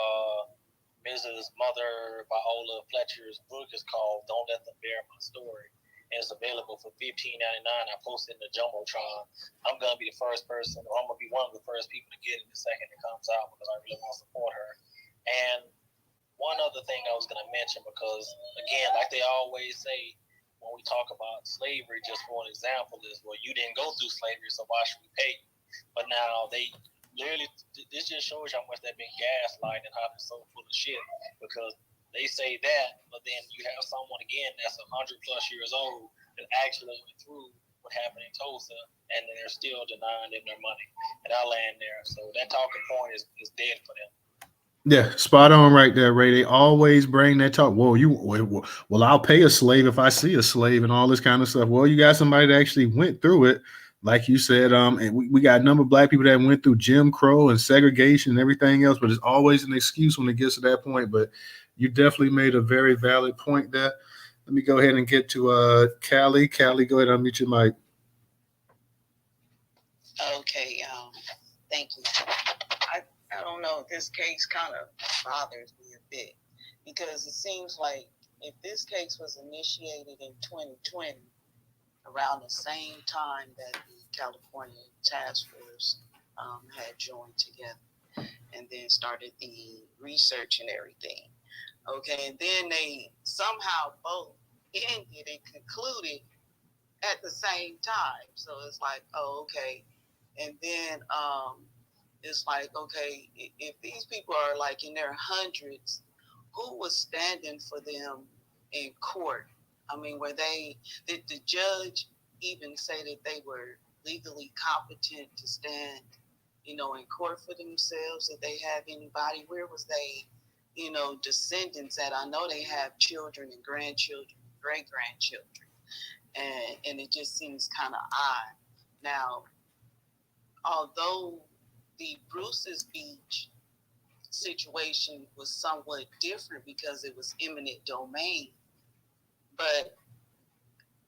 Mrs. Mother Viola Fletcher's book is called "Don't Let Them Bear My Story," and it's available for $15.99. I posted in the Jumbotron. I'm gonna be the first person, or I'm gonna be one of the first people to get it the second it comes out because I really want to support her. And one other thing I was gonna mention, because again, like they always say when we talk about slavery, just for an example, is well, you didn't go through slavery, so why should we pay you? But now they literally, this just shows you how much they've been gaslighted and how they're so full of shit, because they say that, but then you have someone again that's 100+ years old that actually went through what happened in Tulsa, and then they're still denying them their money. And I land there. So that talking point is dead for them. Yeah, spot on right there, Ray. They always bring that talk. Well, I'll pay a slave if I see a slave and all this kind of stuff. Well, you got somebody that actually went through it, like you said. And we got a number of black people that went through Jim Crow and segregation and everything else, but it's always an excuse when it gets to that point. But you definitely made a very valid point there. Let me go ahead and get to Callie. Callie, go ahead and unmute your mic. Okay, thank you. I don't know, this case kind of bothers me a bit because it seems like if this case was initiated in 2020, around the same time that the California Task Force had joined together and then started the research and everything. Okay, and then they somehow both ended and concluded at the same time. So it's like, oh, okay. And then it's like, okay, if these people are like in their hundreds, who was standing for them in court? I mean, did the judge even say that they were legally competent to stand, in court for themselves? Did they have anybody? Where was they, descendants at? I know they have children and grandchildren, great-grandchildren. And it just seems kind of odd. Now, although the Bruce's Beach situation was somewhat different because it was eminent domain, but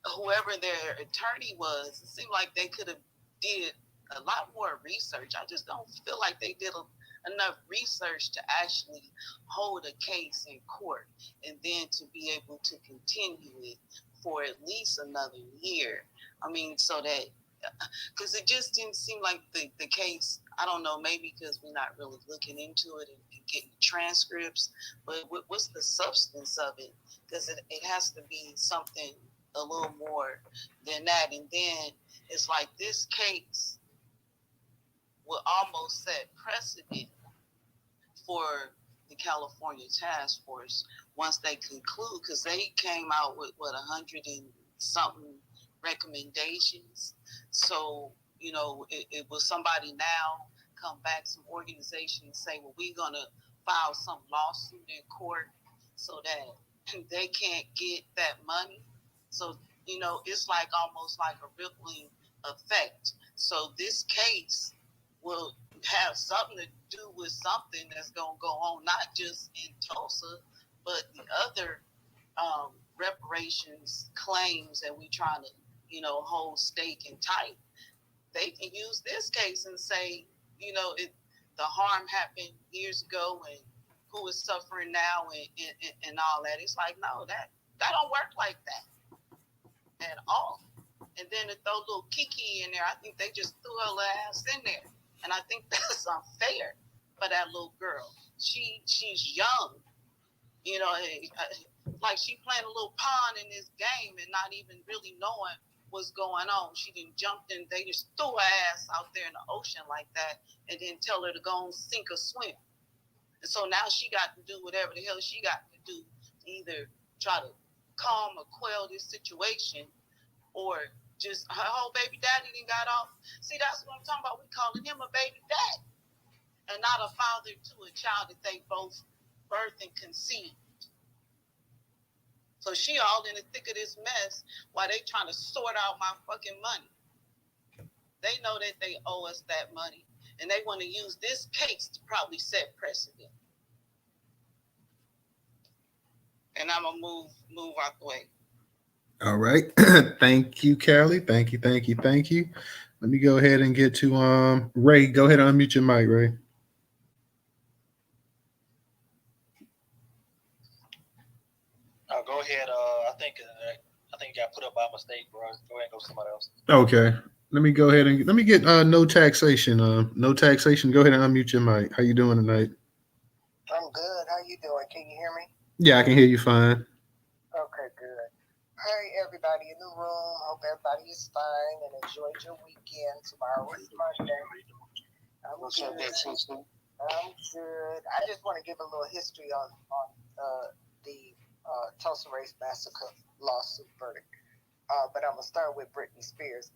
whoever their attorney was, it seemed like they could have did a lot more research. I just don't feel like they did enough research to actually hold a case in court and then to be able to continue it for at least another year. I mean, so that, because it just didn't seem like the case, I don't know, maybe because we're not really looking into it and getting transcripts, but what's the substance of it? Because it has to be something a little more than that. And then it's like this case will almost set precedent for the California Task Force once they conclude, because they came out with 100 and something recommendations. So, it will somebody now come back, some organization, and say, well, we're going to file some lawsuit in court so that they can't get that money. So, it's like almost like a rippling effect. So this case will have something to do with something that's going to go on, not just in Tulsa, but the other reparations claims that we trying to, hold stake and tight. They can use this case and say, the harm happened years ago and who is suffering now and all that. It's like, no, that don't work like that at all. And then to throw little Keke in there, I think they just threw her little ass in there. And I think that's unfair for that little girl. She's young, like she playing a little pawn in this game and not even really knowing what's going on. She didn't jump in, they just threw her ass out there in the ocean like that and then tell her to go and sink or swim. And so now she got to do whatever the hell she got to do to either try to calm or quell this situation, or just her whole baby daddy didn't got off. See, that's what I'm talking about. We calling him a baby dad and not a father to a child that they both birthed and conceived. So she all in the thick of this mess while they trying to sort out my fucking money. They know that they owe us that money, and they want to use this case to probably set precedent. And I'm gonna move out the way. All right. Thank you, Callie. Thank you. Let me go ahead and get to Ray. Go ahead and unmute your mic, Ray. Go ahead. I think you got got put up by mistake, bro. Go ahead and go to somebody else. Okay. Let me go ahead and let me get no taxation. No taxation. Go ahead and unmute your mic. How you doing tonight? I'm good. How you doing? Can you hear me? Yeah, I can hear you fine. Okay, good. Hey, everybody in the room. Hope everybody is fine and enjoyed your weekend. Tomorrow is Monday. I'm good. I'm good. I just want to give a little history on the Tulsa Race Massacre lawsuit verdict. But I'm gonna start with Britney Spears.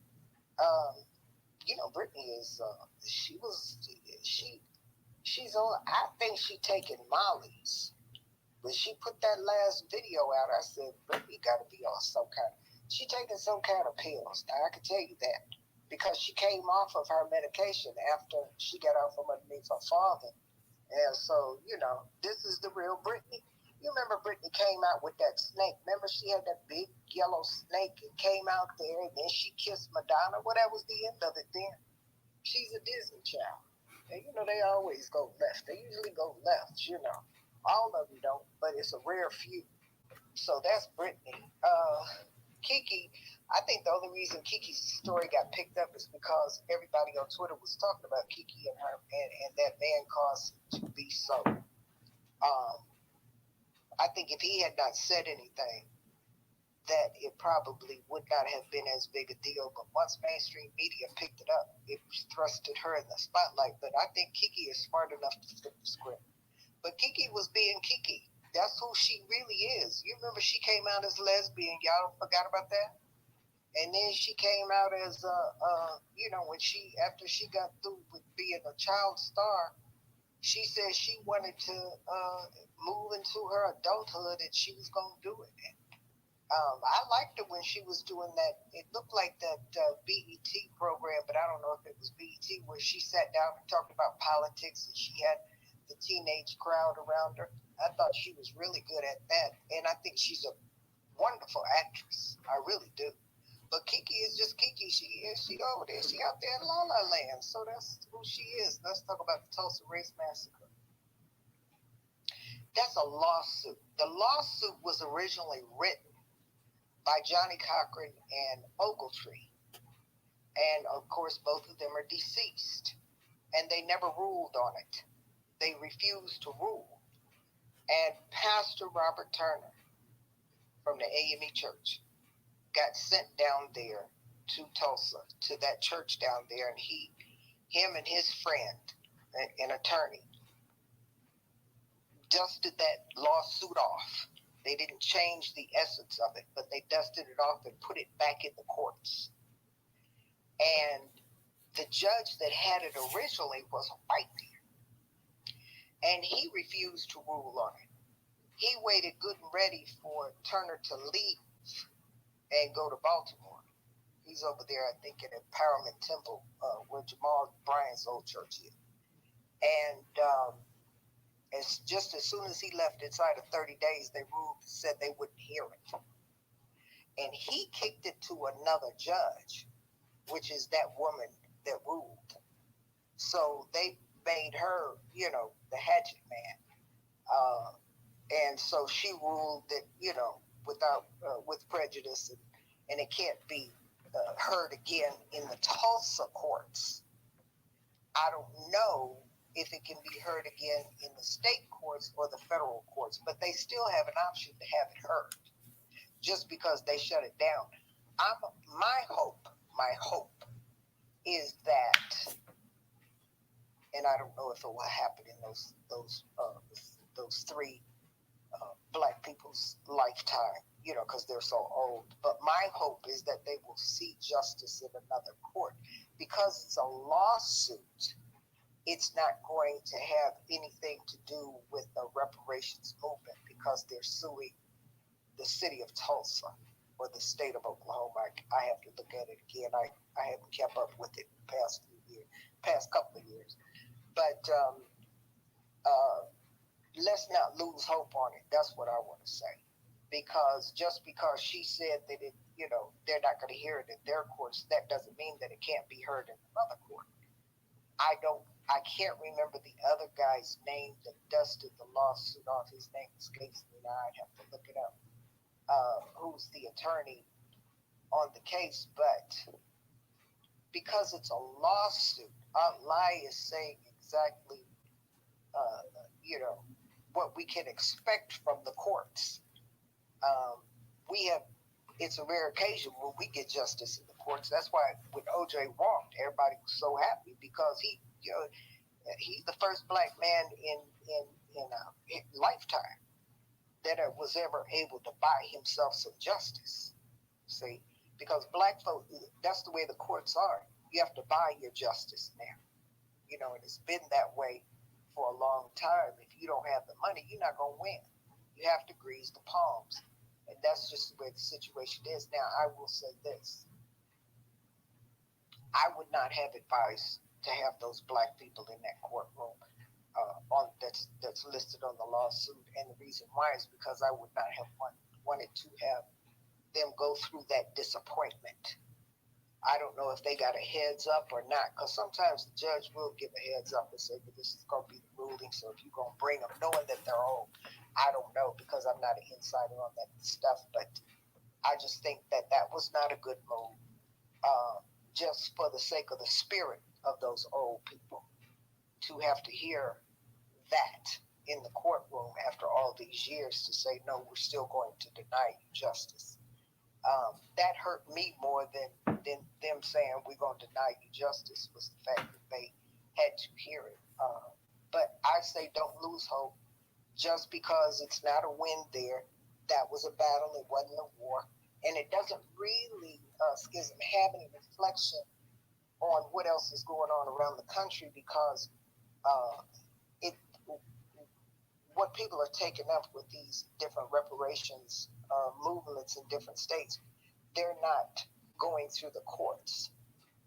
Britney is she's on. I think she taking Molly's. When she put that last video out, I said, Britney got to be on some kind. She taking some kind of pills. Now, I can tell you that because she came off of her medication after she got out from underneath her father. And so, this is the real Britney. You remember Britney came out with that snake. Remember she had that big yellow snake and came out there and then she kissed Madonna. Well, that was the end of it then. She's a Disney child. And, they always go left. They usually go left, All of them don't, but it's a rare few. So that's Britney. Keke, I think the only reason Keke's story got picked up is because everybody on Twitter was talking about Keke and her and that man caused to be so. I think if he had not said anything, that it probably would not have been as big a deal. But once mainstream media picked it up, it thrusted her in the spotlight. But I think Keke is smart enough to flip the script. But Keke was being Keke. That's who she really is. You remember she came out as lesbian. Y'all forgot about that? And then she came out as, when after she got through with being a child star, she said she wanted to move into her adulthood and she was going to do it. I liked her when she was doing that. It looked like that BET program, but I don't know if it was BET, where she sat down and talked about politics and she had the teenage crowd around her. I thought she was really good at that. And I think she's a wonderful actress. I really do. But Keke is just Keke. She over there. She out there in La La Land. So that's who she is. Let's talk about the Tulsa Race Massacre. That's a lawsuit. The lawsuit was originally written by Johnny Cochran and Ogletree. And, of course, both of them are deceased. And they never ruled on it. They refused to rule. And Pastor Robert Turner from the AME Church got sent down there to Tulsa, to that church down there, and him and his friend, an attorney, dusted that lawsuit off. They didn't change the essence of it, but they dusted it off and put it back in the courts. And the judge that had it originally was a white man, and he refused to rule on it. He waited good and ready for Turner to leave and go to Baltimore. He's over there, I think, in Empowerment Temple, where Jamal Bryant's old church is. And just as soon as he left, inside of 30 days, they ruled, said they wouldn't hear it. And he kicked it to another judge, which is that woman that ruled. So they made her, the hatchet man. And so she ruled that, without with prejudice, and it can't be heard again in the Tulsa courts. I don't know if it can be heard again in the state courts or the federal courts, but they still have an option to have it heard just because they shut it down. My hope is that, and I don't know if it will happen in those three Black people's lifetime, because they're so old. But my hope is that they will see justice in another court. Because it's a lawsuit, it's not going to have anything to do with the reparations movement because they're suing the city of Tulsa or the state of Oklahoma. I have to look at it again. I haven't kept up with it the past couple of years. But let's not lose hope on it. That's what I want to say. Because just because she said that it, they're not going to hear it in their courts, that doesn't mean that it can't be heard in another court. I can't remember the other guy's name that dusted the lawsuit off. His name escapes me now. I'd have to look it up. Who's the attorney on the case, but because it's a lawsuit, Aunt Lai is saying exactly, what we can expect from the courts. It's a rare occasion when we get justice in the courts. That's why when OJ walked, everybody was so happy because he's the first black man in a lifetime that was ever able to buy himself some justice. See, because black folk, that's the way the courts are. You have to buy your justice now. And it's been that way for a long time. If you don't have the money, you're not going to win. You have to grease the palms. And that's just the way the situation is. Now, I will say this. I would not have advised to have those black people in that courtroom that's listed on the lawsuit. And the reason why is because I would not have wanted to have them go through that disappointment. I don't know if they got a heads up or not, because sometimes the judge will give a heads up and say, well, this is going to be the ruling, so if you're going to bring them, knowing that they're old, I don't know, because I'm not an insider on that stuff, but I just think that was not a good move, just for the sake of the spirit of those old people, to have to hear that in the courtroom after all these years, to say, no, we're still going to deny you justice. That hurt me more than them saying we're going to deny you justice, was the fact that they had to hear it. But I say don't lose hope just because it's not a win there. That was a battle. It wasn't a war. And it doesn't really, Schism, have any reflection on what else is going on around the country, because what people are taking up with these different reparations movements in different states, they're not going through the courts.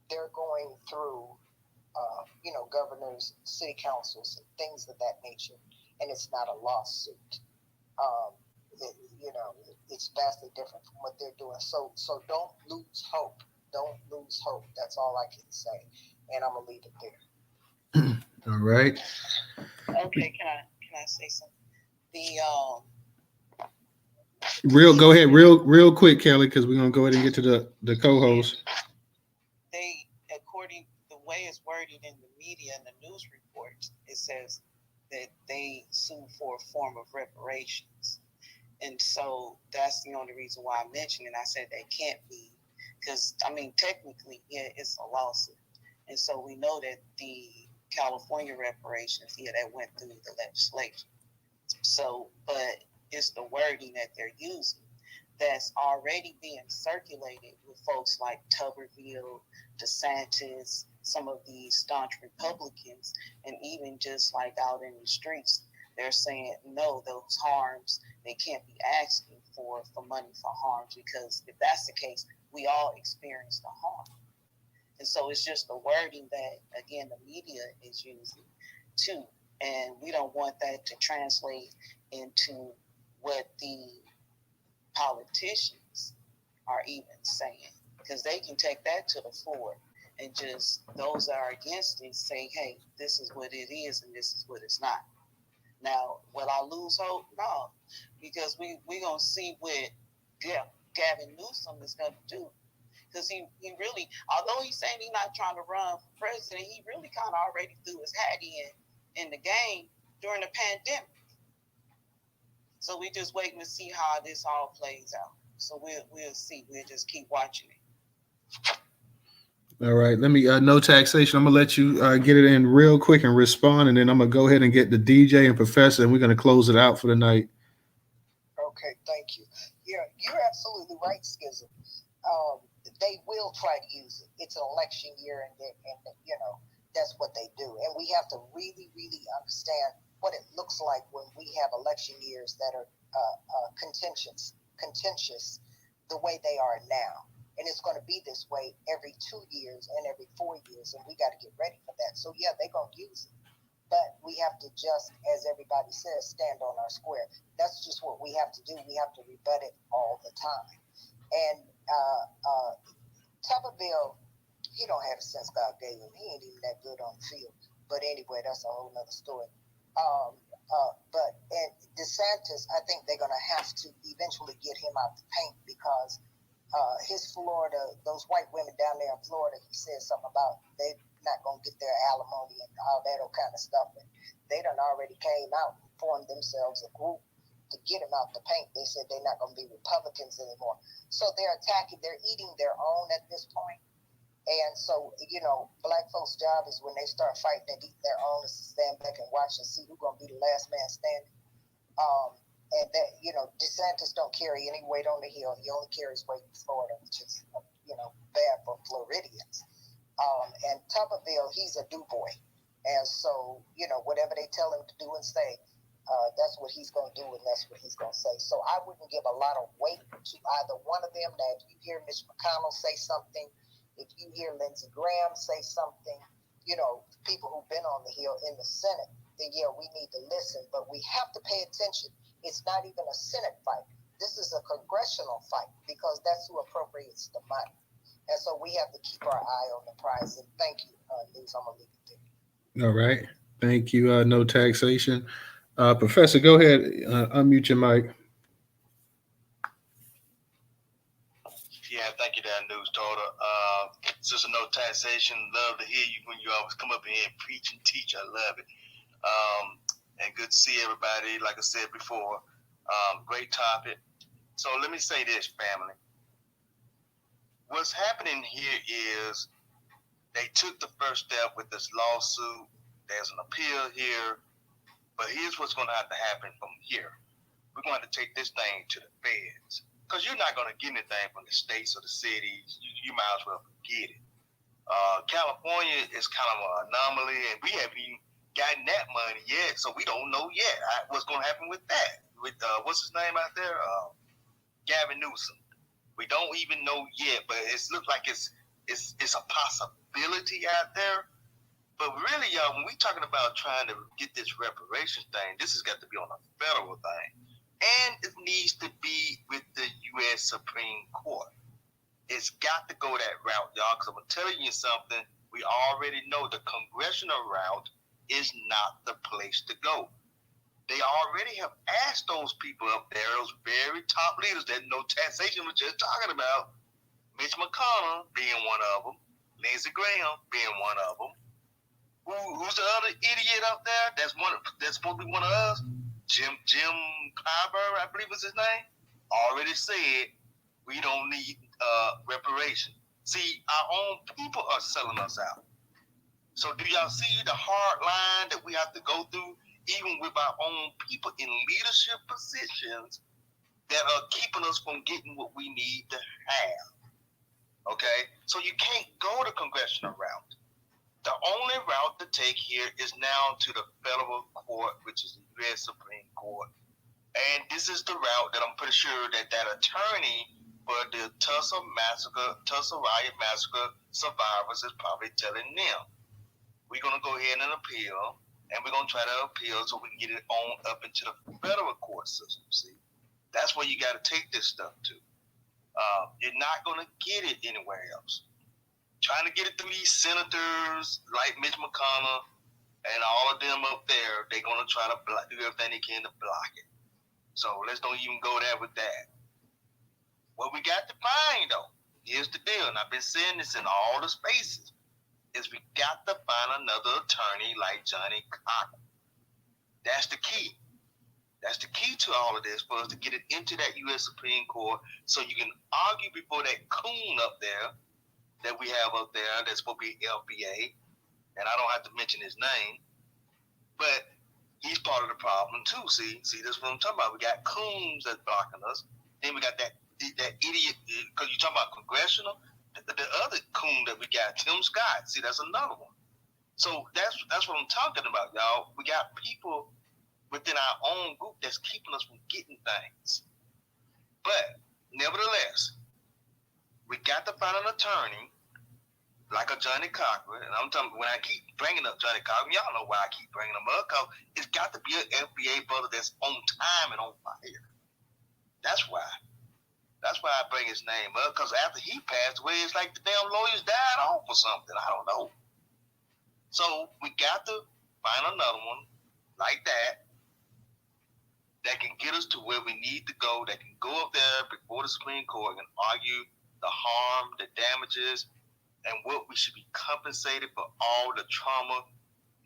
They're going through, governors, city councils, and things of that nature, and it's not a lawsuit. It's vastly different from what they're doing. So don't lose hope. Don't lose hope. That's all I can say, and I'm gonna leave it there. All right. Okay, can I say something? Go ahead, real quick, Kelly, because we're gonna go ahead and get to the co-host. According the way it's worded in the media and the news reports, it says that they sue for a form of reparations, and so that's the only reason why I mentioned it. I said they can't be, because technically, yeah, it's a lawsuit, and so we know that the California reparations, that went through the legislature. So, but it's the wording that they're using that's already being circulated with folks like Tuberville, DeSantis, some of these staunch Republicans, and even just like out in the streets, they're saying, no, those harms, they can't be asking for money for harms, because if that's the case, we all experience the harm. And so it's just the wording that, again, the media is using too. And we don't want that to translate into what the politicians are even saying, because they can take that to the floor and just, those that are against it, say, hey, this is what it is and this is what it's not. Now, will I lose hope? No, because we going to see what Gavin Newsom is going to do. Because he really, although he's saying he's not trying to run for president, he really kind of already threw his hat in the game during the pandemic. So we just waiting to see how this all plays out. So we'll see. We'll just keep watching it. All right. Let me no taxation. I'm gonna let you get it in real quick and respond, and then I'm gonna go ahead and get the DJ and Professor, and we're gonna close it out for the night. Okay, thank you. Yeah, you're absolutely right, Schism. They will try to use it. It's an election year, and that's what they do. And we have to really, really understand what it looks like when we have election years that are contentious, the way they are now. And it's going to be this way every 2 years and every 4 years, and we got to get ready for that. So yeah, they're going to use it, but we have to just, as everybody says, stand on our square. That's just what we have to do. We have to rebut it all the time. And Tuberville, he don't have the sense God gave him. He ain't even that good on the field. But anyway, that's a whole nother story. And DeSantis, I think they're going to have to eventually get him out the paint, because his Florida, those white women down there in Florida, he said something about they not gonna get their alimony and all that old kind of stuff. And they done already came out and formed themselves a group to get him out the paint. They said they're not gonna be Republicans anymore. So they're attacking, they're eating their own at this point. And so, black folks' job is when they start fighting and eating their own is to stand back and watch and see who's gonna be the last man standing. And that, DeSantis don't carry any weight on the hill. He only carries weight in Florida, which is, bad for Floridians. And Tuberville, he's a do boy. And so, whatever they tell him to do and say, that's what he's going to do and that's what he's going to say. So I wouldn't give a lot of weight to either one of them. Now, if you hear Mitch McConnell say something, if you hear Lindsey Graham say something, people who've been on the Hill in the Senate, then yeah, we need to listen. But we have to pay attention. It's not even a Senate fight. This is a congressional fight because that's who appropriates the money. And so we have to keep our eye on the prize. And thank you, News. I'm going to leave it there. All right. Thank you. No taxation. Professor, go ahead. Unmute your mic. Yeah, thank you, there, Newstoter. Sister No Taxation, love to hear you when you always come up here and preach and teach. I love it. And good to see everybody. Like I said before, great topic. So let me say this, family. What's happening here is they took the first step with this lawsuit. There's an appeal here. But here's what's going to have to happen from here. We're going to have to take this thing to the feds. Because you're not going to get anything from the states or the cities. You might as well forget it. California is kind of an anomaly, and we haven't even gotten that money yet, so we don't know yet what's going to happen with that. With what's his name out there? Gavin Newsom. We don't even know yet, but it looks like it's a possibility out there. But really, y'all, when we're talking about trying to get this reparations thing, this has got to be on a federal thing. And it needs to be with the U.S. Supreme Court. It's got to go that route, y'all, because I'm telling you something. We already know the congressional route is not the place to go. They already have asked those people up there, those very top leaders that no taxation was just talking about, Mitch McConnell being one of them, Lindsey Graham being one of them. Who's the other idiot up there? That's supposed to be one of us. Jim Clyburn, I believe was his name. Already said we don't need reparation. See, our own people are selling us out. So do y'all see the hard line that we have to go through, even with our own people in leadership positions that are keeping us from getting what we need to have? Okay, so you can't go the congressional route. The only route to take here is now to the federal court, which is the U.S. Supreme Court. And this is the route that I'm pretty sure that attorney for the Tulsa Riot Massacre survivors is probably telling them. We're going to go ahead and appeal, and we're going to try to appeal so we can get it on up into the federal court system, see? That's where you got to take this stuff to. You're not going to get it anywhere else. Trying to get it through these senators like Mitch McConnell and all of them up there, they're going to try to do everything they can to block it. So let's don't even go there with that. What we got to find, though, here's the deal, and I've been saying this in all the spaces, is we got to find another attorney like Johnny Cochran. That's the key. That's the key to all of this for us to get it into that U.S. Supreme Court so you can argue before that coon up there that we have up there that's supposed to be LBA, and I don't have to mention his name, but he's part of the problem too. See, that's what I'm talking about. We got coons that's blocking us. Then we got that idiot, because you're talking about congressional, the other coon that we got, Tim Scott. See, that's another one. So that's what I'm talking about, y'all. We got people within our own group that's keeping us from getting things. But nevertheless, we got to find an attorney like a Johnny Cochran, and I'm talking, when I keep bringing up Johnny Cochran, y'all know why I keep bringing him up, because it's got to be an FBA brother that's on time and on fire. That's why I bring his name up, because after he passed away, it's like the damn lawyers died off or something. I don't know. So we got to find another one like that can get us to where we need to go, that can go up there before the Supreme Court and argue the harm, the damages, and what we should be compensated for all the trauma,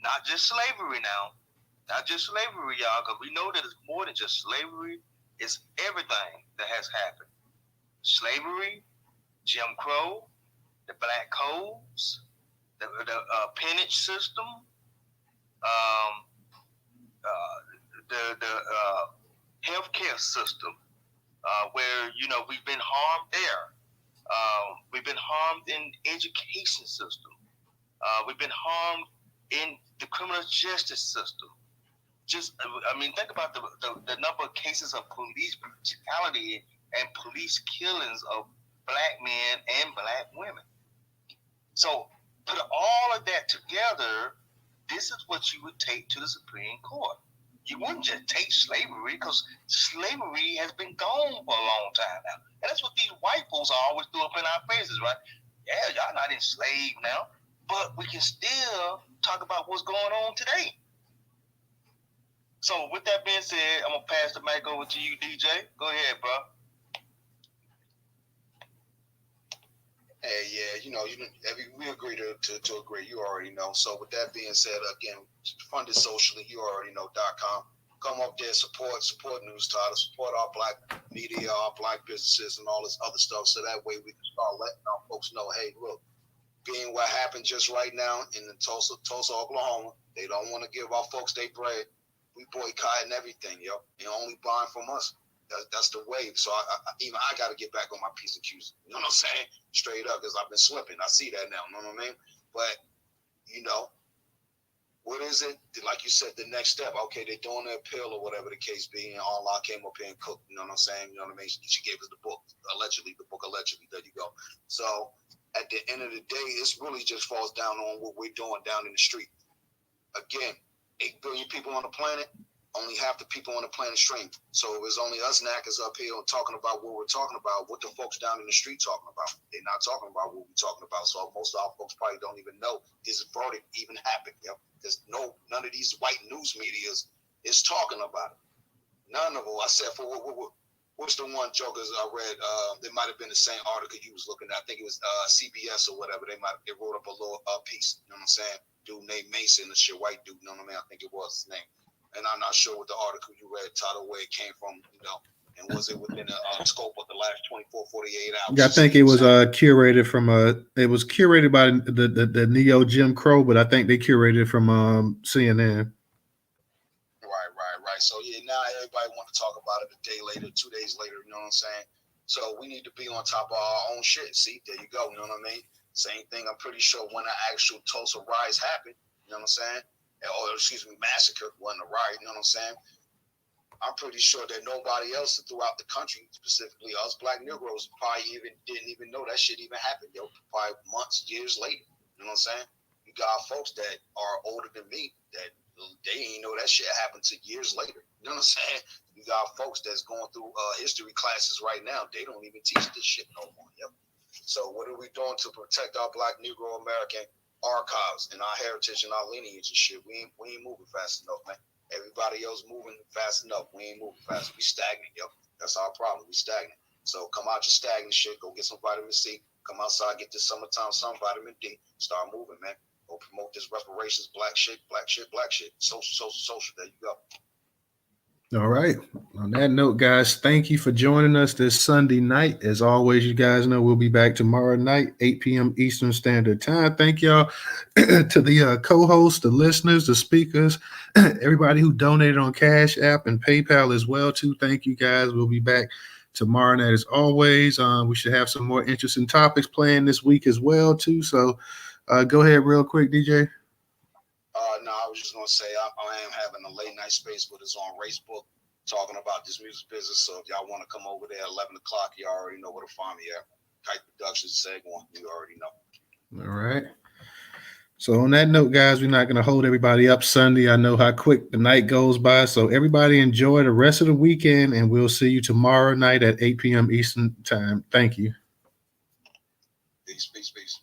not just slavery now, not just slavery, y'all, because we know that it's more than just slavery. It's everything that has happened. Slavery, Jim Crow, the black codes, the peonage system, the healthcare system, where we've been harmed there. We've been harmed in education system. We've been harmed in the criminal justice system. Think about the number of cases of police brutality and police killings of black men and black women. So put all of that together, this is what you would take to the Supreme Court. You wouldn't just take slavery, because slavery has been gone for a long time now. And that's what these white folks always do up in our faces, right? Yeah, y'all not enslaved now, but we can still talk about what's going on today. So with that being said, I'm going to pass the mic over to you, DJ. Go ahead, bro. Hey, yeah, we agree to agree. You already know. So with that being said, again, funded socially, you already know .com. Come up there, support Newstoter, support our black media, our black businesses, and all this other stuff. So that way we can start letting our folks know, hey, look, being what happened just right now in the Tulsa, Oklahoma, they don't want to give our folks their bread. We boycotting everything, yo. They only buying from us. That's the wave. So I got to get back on my P's and Q's. You know what I'm saying? Straight up, because I've been slipping. I see that now. You know what I mean? But, what is it? Like you said, the next step. Okay, they're doing an appeal or whatever the case be. And Allah came up here and cooked. You know what I'm saying? You know what I mean? She gave us the book. Allegedly. There you go. So at the end of the day, this really just falls down on what we're doing down in the street. Again, 8 billion people on the planet. Only half the people on the planet stream. So it was only us knackers up here talking about what we're talking about. What the folks down in the street talking about? They're not talking about what we're talking about. So most of our folks probably don't even know this verdict even happened. Because none of these white news medias is talking about it. None of them. I said, for what's the one jokers I read? It might have been the same article you was looking at. I think it was CBS or whatever. They wrote up a little piece. You know what I'm saying? Dude named Mason, the shit white dude. You know what I mean? I think it was his name. And I'm not sure what the article you read, title, where it came from, and was it within the scope of the last 24, 48 hours? I think it was curated from it was curated by the Neo Jim Crow, but I think they curated from CNN. Right. So yeah, now everybody want to talk about it a day later, 2 days later, you know what I'm saying? So we need to be on top of our own shit. See, there you go, you know what I mean? Same thing, I'm pretty sure when the actual Tulsa riots happened, you know what I'm saying? Massacre wasn't a riot, you know what I'm saying? I'm pretty sure that nobody else throughout the country, specifically us black Negroes, probably didn't even know that shit even happened, probably months, years later, you know what I'm saying? You got folks that are older than me that they ain't know that shit happened to years later, you know what I'm saying? You got folks that's going through history classes right now, they don't even teach this shit no more, So what are we doing to protect our black Negro American archives and our heritage and our lineage and shit? We ain't moving fast enough, man. Everybody else moving fast enough. We ain't moving fast. We stagnant, That's our problem. We stagnant. So come out your stagnant shit. Go get some vitamin C. Come outside, get this summertime sun, vitamin D. Start moving, man. Go promote this reparations, black shit. Social. There you go. All right. On that note, guys, thank you for joining us this Sunday night. As always, you guys know we'll be back tomorrow night, 8 p.m. Eastern Standard Time. Thank y'all to the co-hosts, the listeners, the speakers, everybody who donated on Cash App and PayPal as well, too. Thank you, guys. We'll be back tomorrow night as always. We should have some more interesting topics planned this week as well, too. So go ahead real quick, DJ. No, I was just going to say I am having a late night space, but it's on Facebook talking about this music business. So if y'all want to come over there at 11 o'clock, you already know where to find me at. Kite Productions, Seg One. You already know. All right. So on that note, guys, we're not going to hold everybody up Sunday. I know how quick the night goes by. So everybody enjoy the rest of the weekend, and we'll see you tomorrow night at 8 p.m. Eastern Time. Thank you. Peace.